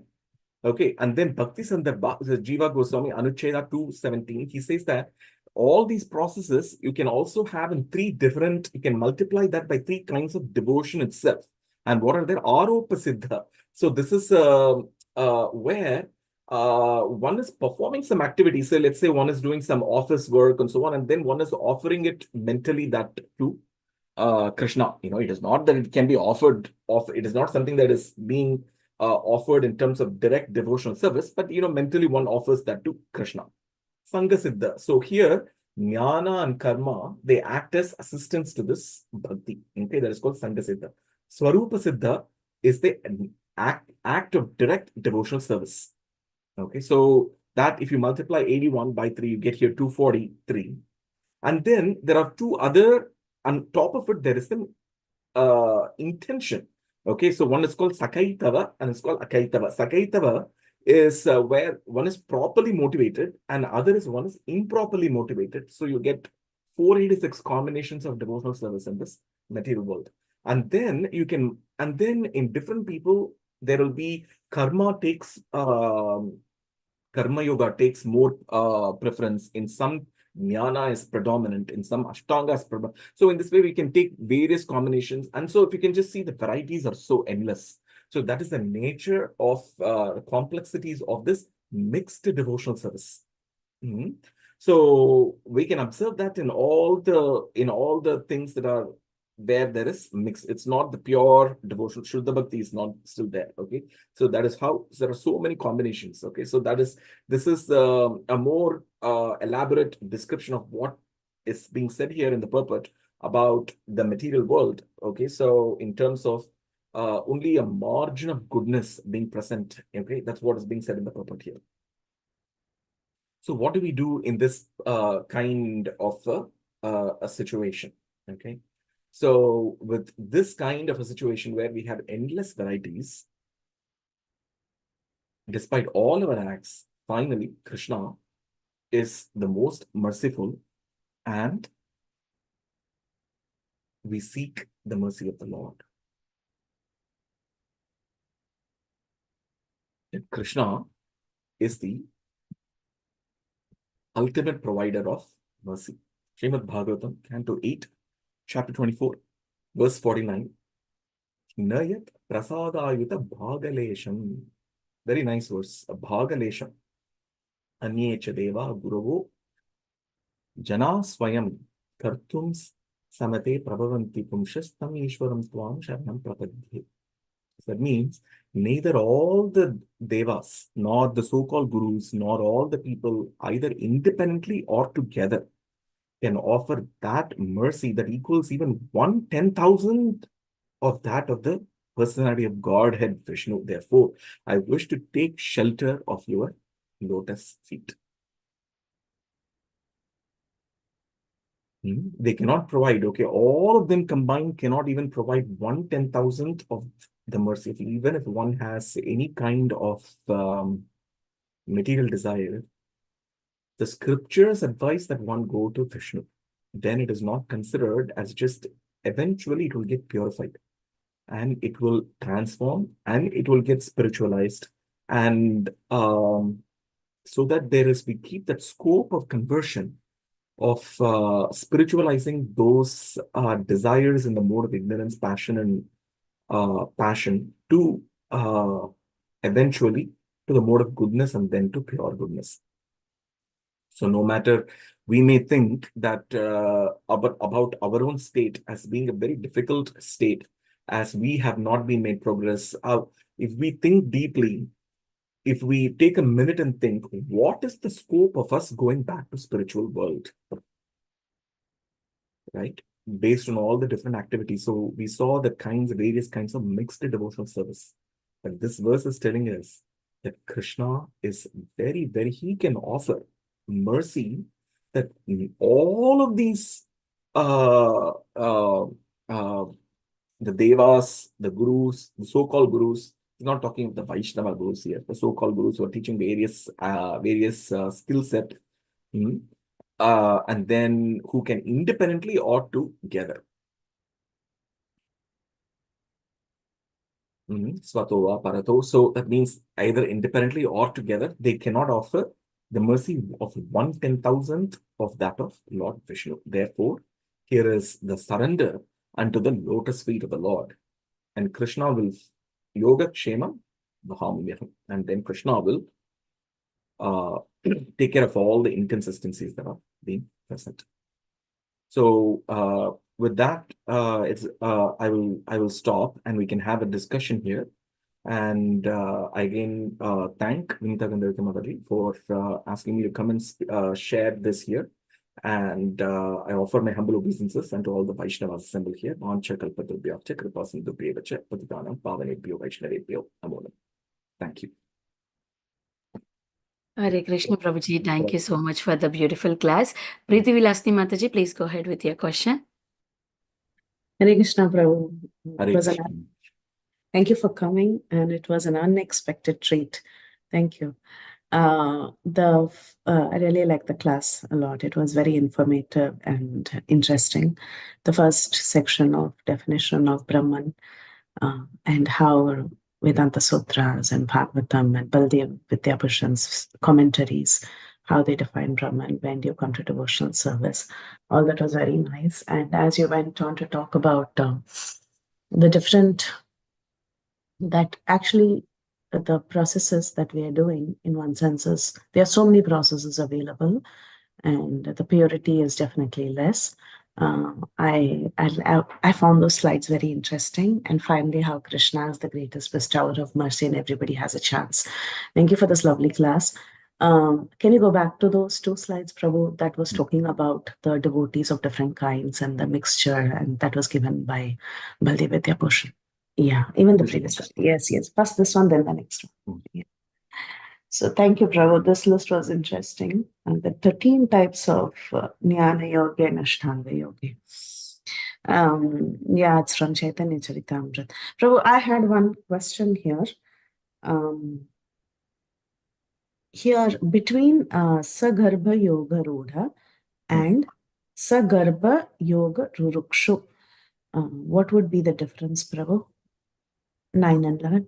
Okay, and then Bhakti Sandarbha, Jiva Goswami Anucheda 217, he says that all these processes you can also have in 3 different, you can multiply that by 3 kinds of devotion itself. And what are there? Aropa Siddha. So this is where one is performing some activity. So let's say one is doing some office work and so on, and then one is offering it mentally that to Krishna. It is not that it can be offered off. It is not something that is being offered in terms of direct devotional service, but mentally one offers that to Krishna. Sanga Siddha. So here, Jnana and Karma, they act as assistants to this bhakti. Okay, that is called Sanga Siddha. Swarupa Siddha is the act of direct devotional service. Okay, so that if you multiply 81 by 3, you get here 243. And then there are 2 other, on top of it, there is an intention. Okay, so one is called Sakaitava and it's called Akaitava. Sakaitava is where one is properly motivated and other is one is improperly motivated. So you get 486 combinations of devotional service in this material world. And then in different people, there will be karma yoga takes more preference. In some, Jnana is predominant, in some Ashtanga is predominant. So in this way, we can take various combinations. And so if you can just see, the varieties are so endless. So that is the nature of the complexities of this mixed devotional service. Mhm. So we can observe that in all the things that are where there is mix. It's not the pure devotional. Shuddha Bhakti is not still there. Okay, so that is how there are so many combinations. Okay, so this is a more elaborate description of what is being said here in the purport about the material world. Okay, so in terms of only a margin of goodness being present. Okay, that's what is being said in the purport here. So what do we do in this kind of a situation? Okay, so with this kind of a situation where we have endless varieties, despite all our acts, finally Krishna is the most merciful, and we seek the mercy of the Lord. And Krishna is the ultimate provider of mercy. Srimad Bhagavatam, canto 8, chapter 24, verse 49. Nayat prasadayuta bhagalesham. Very nice verse. Bhagalesham. Anyecha deva guruvo jana swayam kartum samate prabhavanti pumshas tam ishwaram tvam sharanam prapadhe. That means neither all the devas, nor the so-called gurus, nor all the people, either independently or together, can offer that mercy that equals even 1/10,000 of that of the personality of Godhead Vishnu. Therefore, I wish to take shelter of your lotus feet. They cannot provide, okay, all of them combined cannot even provide 1/10,000 of the mercy. Even if one has any kind of material desire, the scriptures advise that one go to Vishnu. Then it is not considered as just eventually it will get purified and it will transform and it will get spiritualized. And so that we keep that scope of conversion, of spiritualizing those desires in the mode of ignorance, passion, and passion to eventually to the mode of goodness and then to pure goodness. So no matter, we may think that about our own state as being a very difficult state, as we have not been made progress. If we think deeply, if we take a minute and think, what is the scope of us going back to spiritual world? Right? Based on all the different activities. So we saw the various kinds of mixed devotional service. But this verse is telling us that Krishna is very, very, he can offer mercy that all of these the devas, the gurus, the so-called gurus, he's not talking of the Vaishnava gurus here, the so-called gurus who are teaching various skill set, and then who can independently or together. Svatova Parato. So that means either independently or together, they cannot offer the mercy of 1/10,000 of that of Lord Vishnu. Therefore, here is the surrender unto the lotus feet of the Lord. And Krishna will yoga kshema bhahamyaham. And then Krishna will take care of all the inconsistencies that are being present. So with that, I will stop and we can have a discussion here. And I again thank Vinita Gandharva Mataji for asking me to come and share this here. And I offer my humble obeisances unto all the Vaishnavas assembled here. Thank you. Hare Krishna, Prabhuji. Thank you so much for the beautiful class. Preeti Vilasni Mataji, please go ahead with your question. Hare Krishna, Prabhu. Hare Krishna. Thank you for coming, and it was an unexpected treat. Thank you. I really liked the class a lot. It was very informative and interesting. The first section of definition of Brahman and how Vedanta Sutras and Bhagavatam and Baldev Vidyabhushan's commentaries, how they define Brahman when you come to devotional service. All that was very nice. And as you went on to talk about the different, that actually the processes that we are doing, in one sense, is there are so many processes available, and the purity is definitely less. I found those slides very interesting, and finally, how Krishna is the greatest bestower of mercy, and everybody has a chance. Thank you for this lovely class. Can you go back to those 2 slides, Prabhu, that was talking about the devotees of different kinds and the mixture, and that was given by Baldev Vidya Bhushan? Yeah, even the previous one. Yes, yes. First this one, then the next one. Yeah. So thank you, Prabhu. This list was interesting. And the 13 types of Jnana Yoga and Ashtanga Yoga. Yeah, it's from Chaitanya Charitamrita. Prabhu, I had one question here. Here, between Sagarbha Yoga Rudha and Sagarbha Yoga Rurukshu, what would be the difference, Prabhu? 9 and 11.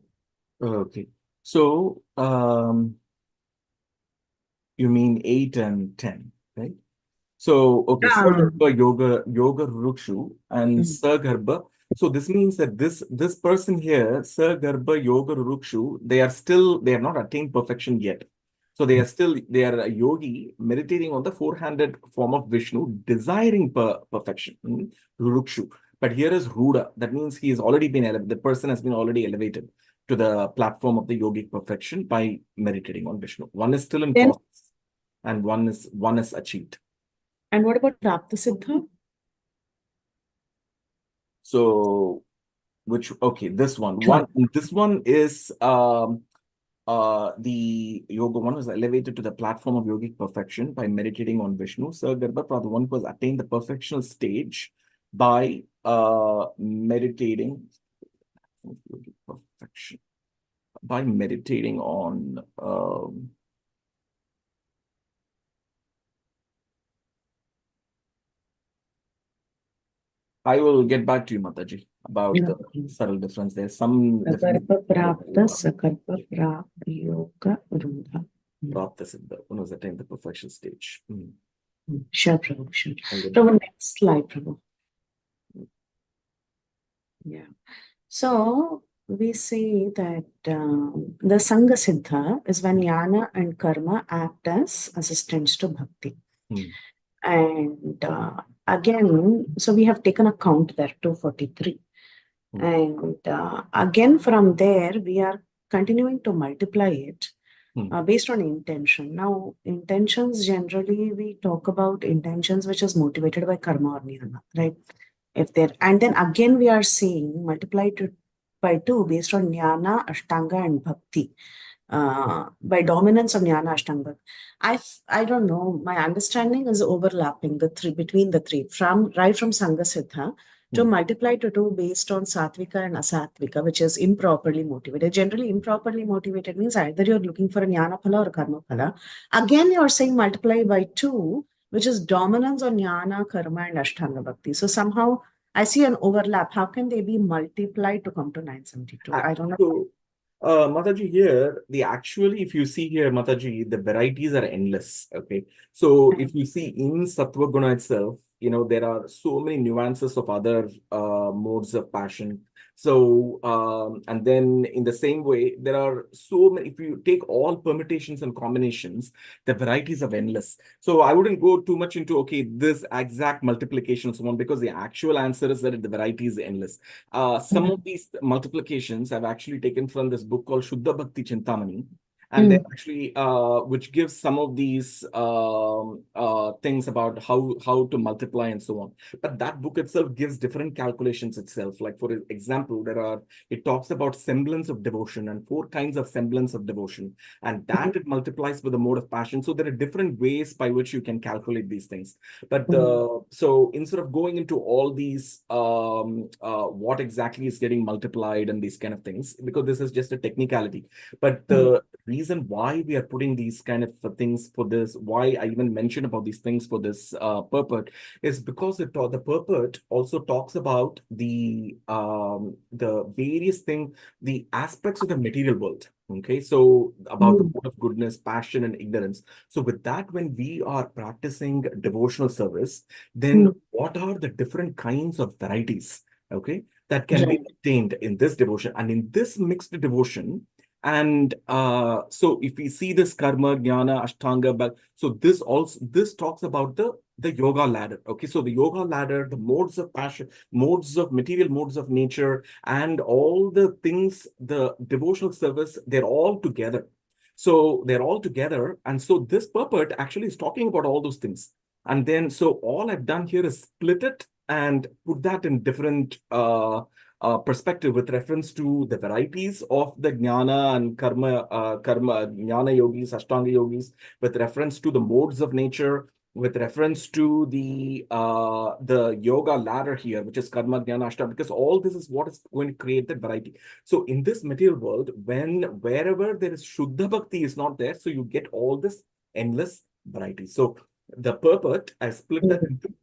Okay. So, you mean 8 and 10, right? So, okay, Sagarbha Yoga Rurukshu and Sagarbha. So this means that this person here, Sagarbha Yoga Rurukshu, they have not attained perfection yet. So they are a yogi meditating on the 400 form of Vishnu, desiring perfection, Rurukshu. But here is Ruda. That means he has already been elevated. The person has been already elevated to the platform of the yogic perfection by meditating on Vishnu. One is still in process, and one is achieved. And what about Prapta Siddha? So, this one. This one is the yoga one was elevated to the platform of yogic perfection by meditating on Vishnu. Sagarbha, the one was attained the perfectional stage by meditating perfection, by meditating on I will get back to you, Mataji, about the subtle difference. There's some difference. Sakarpa Prapta Yoga Rudha. Prapta Siddha, one was attained the perfection stage. Sure, Prabhu, sure. Prabhu, next slide, Prabhu. Yeah. So we see that the Sanga Siddha is when jnana and karma act as assistants to bhakti. And again, so we have taken a count there, 243. And again, from there, we are continuing to multiply it based on intention. Now, intentions, generally, we talk about intentions which is motivated by karma or jnana, right? And then again, we are seeing multiplied by 2 based on jnana, ashtanga, and bhakti. By dominance of jnana, ashtanga. I don't know. My understanding is overlapping between the 3, right from Sanga Siddha to multiply to 2 based on sattvika and asatvika, which is improperly motivated. Generally, improperly motivated means either you're looking for a jnana phala or karma phala. Again, you're saying multiply by 2, which is dominance on jnana, karma, and ashtanga bhakti. So somehow I see an overlap. How can they be multiplied to come to 972? I don't know. So, Mataji, here, if you see here, Mataji, the varieties are endless. Okay. So if you see in Sattva Guna itself, there are so many nuances of other modes of passion. So, and then in the same way, there are so many, if you take all permutations and combinations, the varieties are endless. So I wouldn't go too much into, this exact multiplication and so on, because the actual answer is that the variety is endless. Some of these multiplications I've actually taken from this book called Shuddha Bhakti Chintamani. And then actually, which gives some of these things about how to multiply and so on. But that book itself gives different calculations itself. Like, for example, it talks about semblance of devotion and 4 kinds of semblance of devotion. And that it multiplies with the mode of passion. So there are different ways by which you can calculate these things. But so instead of going into all these, what exactly is getting multiplied and these kind of things, because this is just a technicality. But the reason why we are putting these kind of things for this, why I even mentioned about these things for this purport, is because the purport also talks about the various things, the aspects of the material world. Okay, so about the mode of goodness, passion, and ignorance. So with that, when we are practicing devotional service, then what are the different kinds of varieties, okay, that can be obtained in this devotion? And in this mixed devotion, And so if we see this karma, jnana, ashtanga, but so this talks about the yoga ladder. Okay, so the yoga ladder, the modes of passion, modes of material, modes of nature, and all the things, the devotional service, they're all together. So they're all together, and so this purport actually is talking about all those things. And then, so all I've done here is split it and put that in different perspective with reference to the varieties of the jnana and karma, jnana yogis, ashtanga yogis, with reference to the modes of nature, with reference to the yoga ladder here, which is karma, jnana, ashtanga, because all this is what is going to create that variety. So in this material world, wherever there is Shuddha Bhakti is not there, so you get all this endless variety. So the purport, I split that into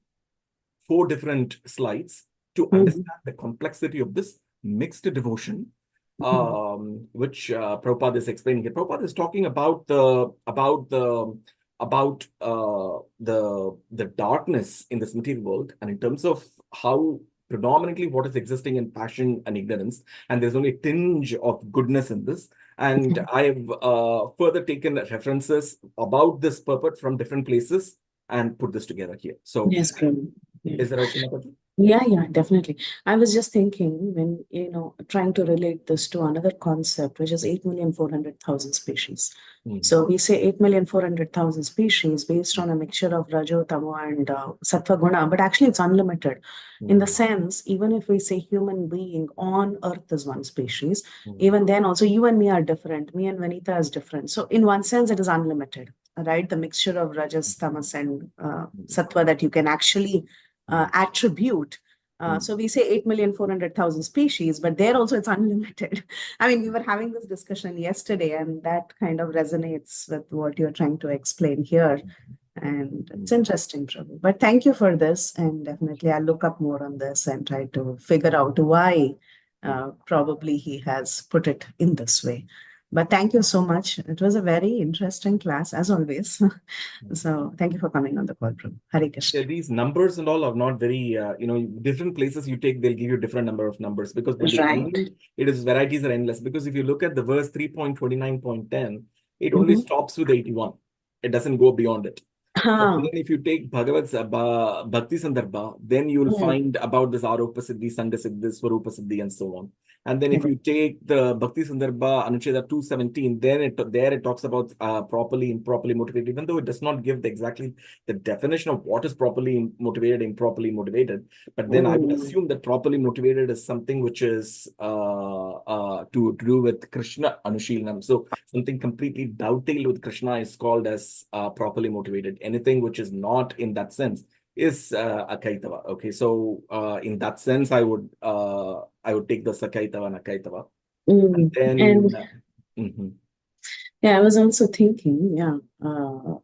4 different slides to understand the complexity of this mixed devotion, which Prabhupada is explaining here. Prabhupada is talking about the darkness in this material world, and in terms of how predominantly what is existing in passion and ignorance, and there's only a tinge of goodness in this. And I've further taken references about this purport from different places and put this together here. So Yes, Prabhu. is that right, Mataji? Yeah, definitely. I was just thinking when, trying to relate this to another concept, which is 8,400,000 species. So we say 8,400,000 species based on a mixture of Rajo, Tamo, and Sattva Guna, but actually it's unlimited. In the sense, even if we say human being on Earth is one species, even then also you and me are different. Me and Vanita is different. So in one sense, it is unlimited, right? The mixture of Rajas, Tamas, and Sattva that you can actually attribute. So we say 8,400,000 species, but there also it's unlimited. I mean, we were having this discussion yesterday, and that kind of resonates with what you're trying to explain here. And it's interesting, Prabhu. But thank you for this. And definitely I'll look up more on this and try to figure out why probably he has put it in this way. But thank you so much. It was a very interesting class, as always. So thank you for coming on the call, Prabhu. Hare Krishna. Yeah, these numbers and all are not very, different places you take, they'll give you different number of numbers, because by the end, it is varieties are endless. Because if you look at the verse 3.29.10, it only stops with 81. It doesn't go beyond it. But then if you take Bhagavat's Bhakti Sandarbha, then you will find about this Aropa Siddhi, Sanga Siddhi, Swarupa Siddhi, and so on. And then if you take the Bhakti Sandarbha Anucheda 217, then it talks about properly, improperly motivated, even though it does not give exactly the definition of what is properly motivated, improperly motivated. But then I would assume that properly motivated is something which is to do with Krishna Anushilanam. So something completely dovetailed with Krishna is called as properly motivated. Anything which is not in that sense is Akaitava. Okay, so in that sense, I would take the Sakaitava and Akaitava. And then I was also thinking, I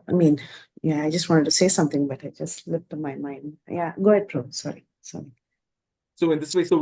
mean, I just wanted to say something, but it just slipped my mind. Yeah, go ahead, Pro. Sorry. So in this way, so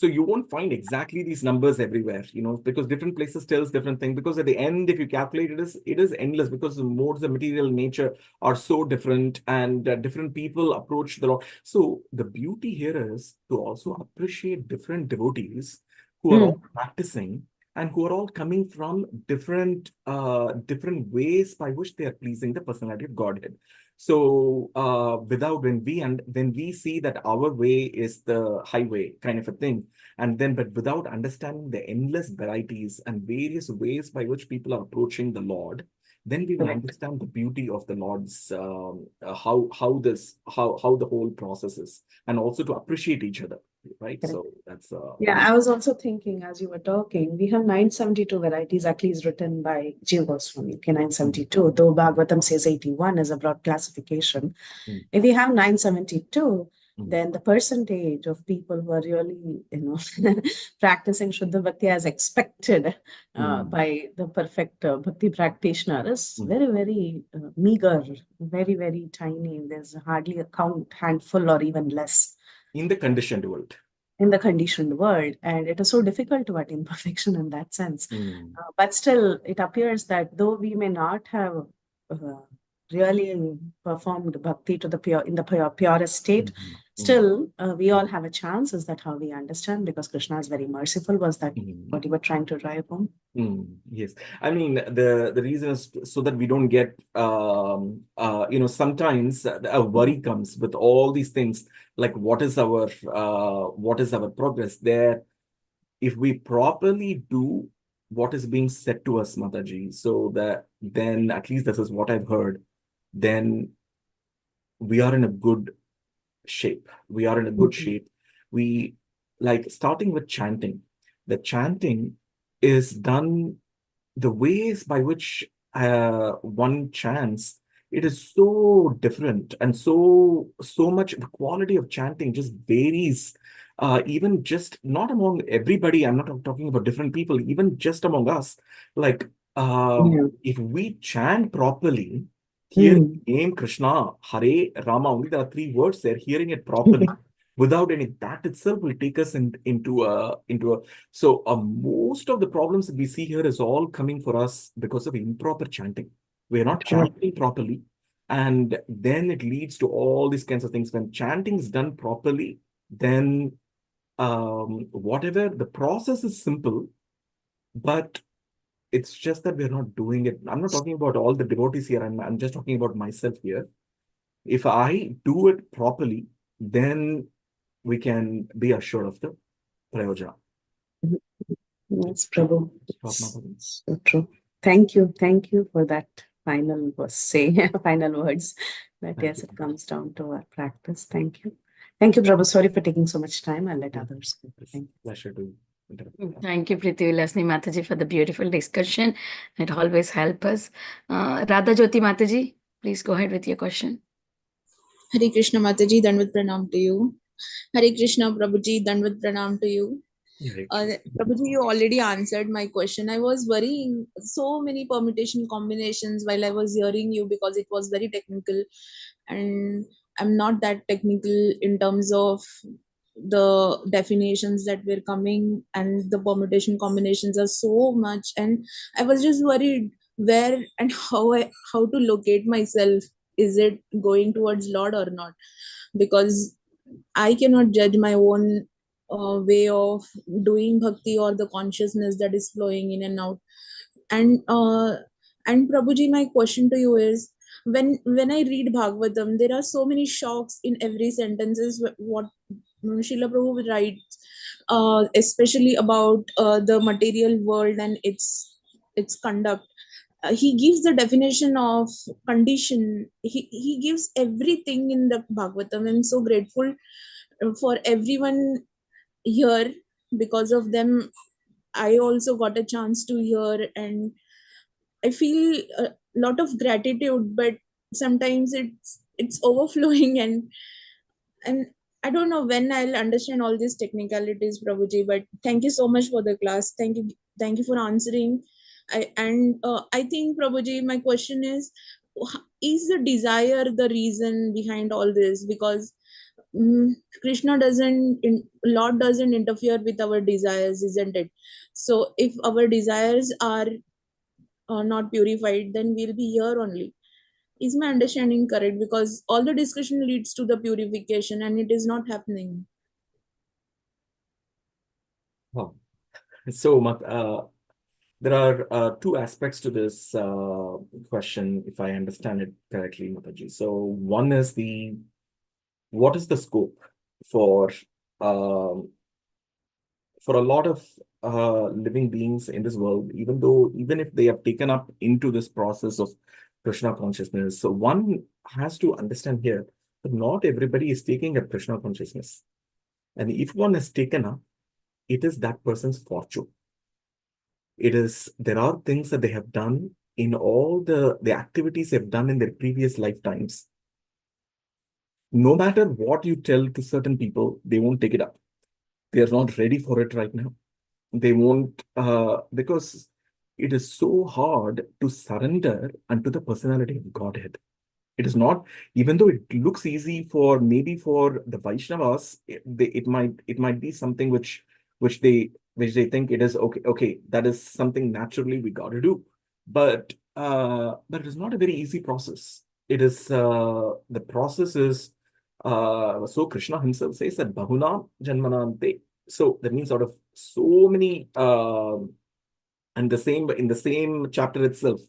you won't find exactly these numbers everywhere, because different places tells different thing. Because at the end, if you calculate it is endless, because the modes of material nature are so different, and different people approach the Lord. So the beauty here is to also appreciate different devotees who are all practicing, and who are all coming from different ways by which they are pleasing the personality of Godhead. So when we see that our way is the highway kind of a thing, and then but without understanding the endless varieties and various ways by which people are approaching the Lord, then we will understand the beauty of the Lord's how the whole process is, and also to appreciate each other. Right. So that's I was also thinking as you were talking, we have 972 varieties at least written by Jiva Goswami. Okay, 972, though Bhagavatam says 81 is a broad classification. If we have 972, then the percentage of people who are really, practicing Shuddha Bhakti as expected by the perfect Bhakti practitioner is very, very meager, very, very tiny. There's hardly a handful or even less. In the conditioned world. And it is so difficult to attain perfection in that sense. But still, it appears that though we may not have really performed bhakti to the purest state, Mhm. still we all have a chance. Is that how we understand? Because Krishna is very merciful. Was that what you were trying to drive home? Yes, I mean the reason is so that we don't get sometimes a worry comes with all these things, like what is our progress there if we properly do what is being said to us, Mataji, so that then at least this is what I've heard, then we are in a good shape. We are in a good shape. We, like, starting with chanting. The chanting is done, the ways by which one chants, it is so different, and so much. The quality of chanting just varies, even just not among everybody. I'm not talking about different people, even just among us. Like, if we chant properly, hearing name Krishna, Hare Rama, only there are 3 words there, hearing it properly without any, that itself will take us into a so most of the problems that we see here is all coming for us because of improper chanting. We are not chanting properly, and then it leads to all these kinds of things. When chanting is done properly, then whatever the process is simple, but it's just that we're not doing it. I'm not talking about all the devotees here. I'm just talking about myself here. If I do it properly, then we can be assured of the prayojana. Yes, Prabhu. Stop, Mataji. So true. Thank you for that final final words. That Thank yes, you. it comes down to our practice. Thank you, Prabhu. Sorry for taking so much time. I'll let others go. It's Thank a pleasure to interrupt. Thank you, Priti Vilasni Mataji, for the beautiful discussion. It always helps us. Radha Jyoti Mataji, please go ahead with your question. Hare Krishna Mataji, Dandavat Pranam to you. Hare Krishna Prabhuji, Dandavat Pranam to you. Prabhuji, you already answered my question. I was worrying so many permutation combinations while I was hearing you because it was very technical, and I'm not that technical in terms of the definitions that were coming, and the permutation combinations are so much, and I was just worried where and how to locate myself. Is it going towards Lord or not? Because I cannot judge my own way of doing bhakti or the consciousness that is flowing in and out. And Prabhuji, my question to you is, when I read Bhagavatam, there are so many shocks in every sentences. What Srila Prabhu writes, especially about the material world and its conduct. He gives the definition of condition. He gives everything in the Bhagavatam. I'm so grateful for everyone here. Because of them, I also got a chance to hear, and I feel a lot of gratitude, but sometimes it's overflowing, and I don't know when I'll understand all these technicalities, Prabhuji. But thank you so much for the class. Thank you for answering. I think, Prabhuji, my question is the desire the reason behind all this? Because Krishna Lord doesn't interfere with our desires, isn't it? So if our desires are not purified, then we'll be here only. Is my understanding correct? Because all the discussion leads to the purification, and it is not happening. Oh. So, there are 2 aspects to this question, if I understand it correctly, Mataji. So one is what is the scope for a lot of living beings in this world, even if they have taken up into this process of Krishna consciousness. So one has to understand here that not everybody is taking up Krishna consciousness. And if one is taken up, it is that person's fortune. There are things that they have done in all the activities they've done in their previous lifetimes. No matter what you tell to certain people, they won't take it up. They are not ready for it right now. They won't, because it is so hard to surrender unto the personality of Godhead. It is not, even though it looks easy for the Vaishnavas, it might be something which they think it is okay, that is something naturally we got to do. But it is not a very easy process. the process is, so Krishna himself says that Bahuna Janmanante. So that means out of so many, and in the same chapter itself,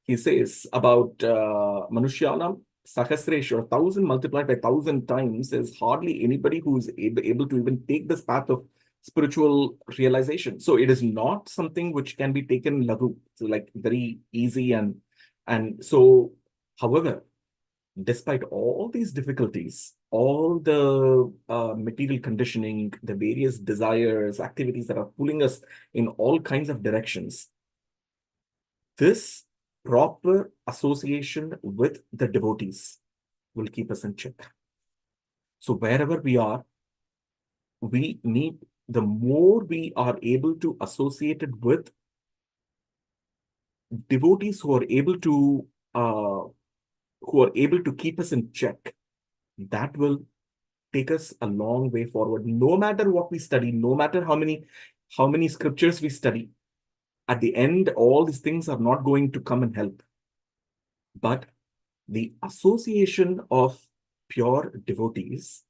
he says about Manushyanam Sahasresha, 1,000 multiplied by 1,000 times. There's hardly anybody who's able to even take this path of spiritual realization. So it is not something which can be taken lagu, so like very easy. And so, however, despite all these difficulties, all the material conditioning, the various desires, activities that are pulling us in all kinds of directions, this proper association with the devotees will keep us in check. So wherever we are, we need, the more we are able to associate it with devotees who are able to keep us in check, that will take us a long way forward. No matter what we study, no matter how many scriptures we study, at the end, all these things are not going to come and help. But the association of pure devotees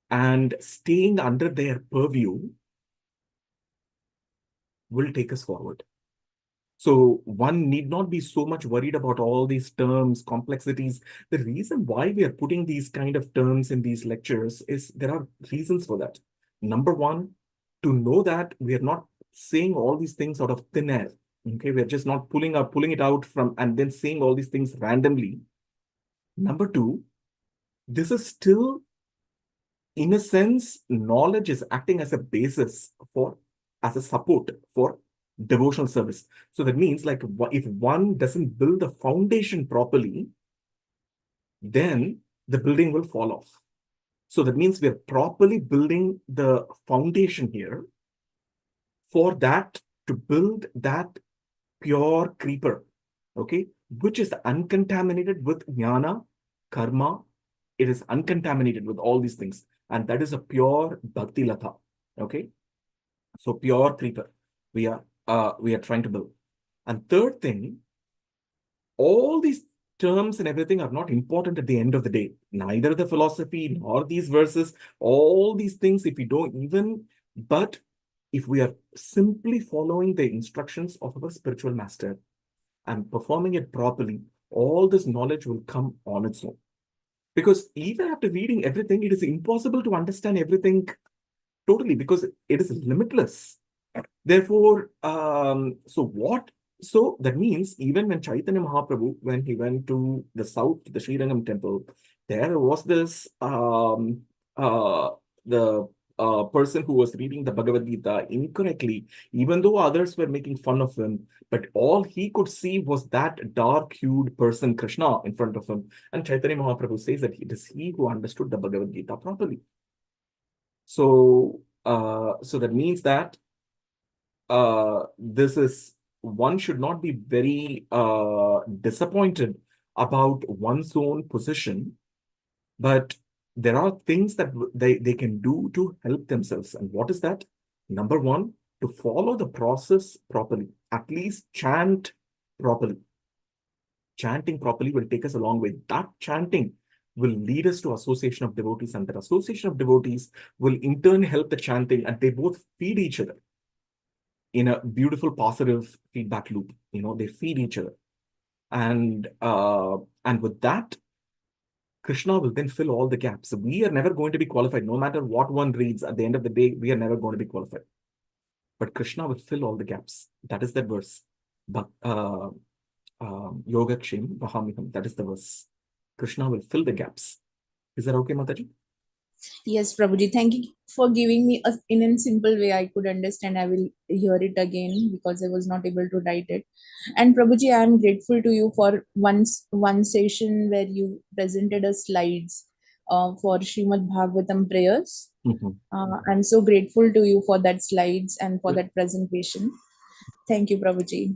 and staying under their purview will take us forward. So one need not be so much worried about all these terms, complexities. The reason why we are putting these kind of terms in these lectures is there are reasons for that. Number one, to know that we are not saying all these things out of thin air. Okay, we are just not pulling it out from and then saying all these things randomly. Number two, this is still, in a sense, knowledge is acting as a basis as a support for devotional service. So that means, like, if one doesn't build the foundation properly, then the building will fall off. So that means we are properly building the foundation here for that, to build that pure creeper, okay, which is uncontaminated with jnana, karma. It is uncontaminated with all these things. And that is a pure bhakti latha, okay? So pure creeper we are trying to build. And third thing, all these terms and everything are not important at the end of the day. Neither the philosophy nor these verses, all these things, if we don't even, but if we are simply following the instructions of our spiritual master and performing it properly, all this knowledge will come on its own. Because even after reading everything, it is impossible to understand everything totally, because it is limitless. Therefore, so that means even when Chaitanya Mahaprabhu, when he went to the south, the Srirangam temple, there was this person who was reading the Bhagavad Gita incorrectly, even though others were making fun of him, but all he could see was that dark-hued person, Krishna, in front of him. And Chaitanya Mahaprabhu says that it is he who understood the Bhagavad Gita properly. So, so that means that one should not be very disappointed about one's own position, but there are things that they can do to help themselves. And what is that? Number one, to follow the process properly, at least chant properly. Chanting properly will take us a long way. That chanting will lead us to association of devotees, and that association of devotees will in turn help the chanting, and they both feed each other in a beautiful positive feedback loop. They feed each other. And with that, Krishna will then fill all the gaps. So we are never going to be qualified. No matter what one reads, at the end of the day, we are never going to be qualified. But Krishna will fill all the gaps. That is that verse. But Yogakshema Vahamiham, that is the verse. Krishna will fill the gaps. Is that okay, Mataji? Yes, Prabhuji, thank you for giving me in a simple way I could understand. I will hear it again because I was not able to write it. And Prabhuji, I am grateful to you for one session where you presented us slides for Srimad Bhagavatam prayers. I'm so grateful to you for that slides and for that presentation. Thank you, Prabhuji.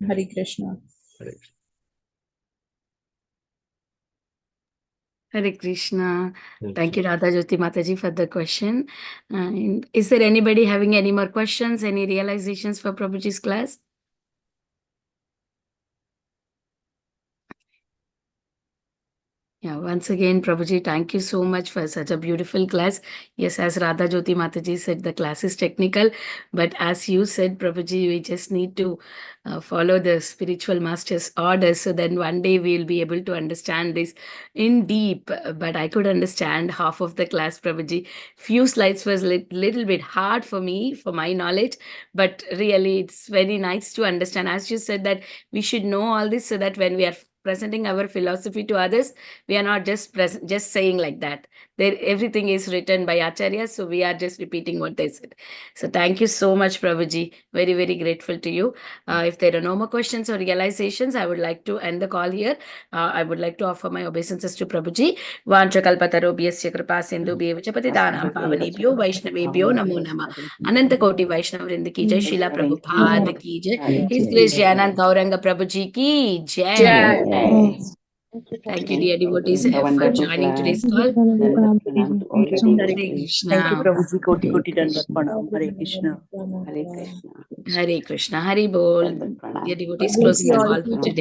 Hare Krishna. Hare Krishna. Hare Krishna. Thank you, Radha Jyoti Mataji, for the question. And is there anybody having any more questions, any realizations for Prabhuji's class? Yeah, once again, Prabhuji, thank you so much for such a beautiful class. Yes, as Radha Jyoti Mataji said, the class is technical, but as you said, Prabhuji, we just need to follow the spiritual master's orders. So then one day we'll be able to understand this in deep. But I could understand half of the class, Prabhuji. Few slides was little bit hard for me, for my knowledge, but really it's very nice to understand. As you said that we should know all this so that when we are presenting our philosophy to others, we are not just saying like that. There, everything is written by acharyas, so we are just repeating what they said. So thank you so much, Prabhuji. Very, very grateful to you. If there are no more questions or realizations, I would like to end the call here. I would like to offer my obeisances to Prabhuji. Vanchakalpatarobhyasya kripa sindhubhyev cha patitanam pavanebhyo vaishnavebhyo namo namah. Ananta Koti Vaishnav Vrinda ki jai, Srila Prabhupada ki jai, His Grace Jayananda Gauranga Prabhuji ki jai. Thank you, dear devotees, A for wonderful joining class. today's call. Dandavat pranam to all the Hare devotees. Thank you, Krishna. Prabhuji. Koti Hare Koti Dandavat Krishna. Pranam. Hare Krishna. Hare Krishna. Hare Krishna. Hare Bol. Dandavat pranam. Dear devotees, Bless closing you the all. call for today.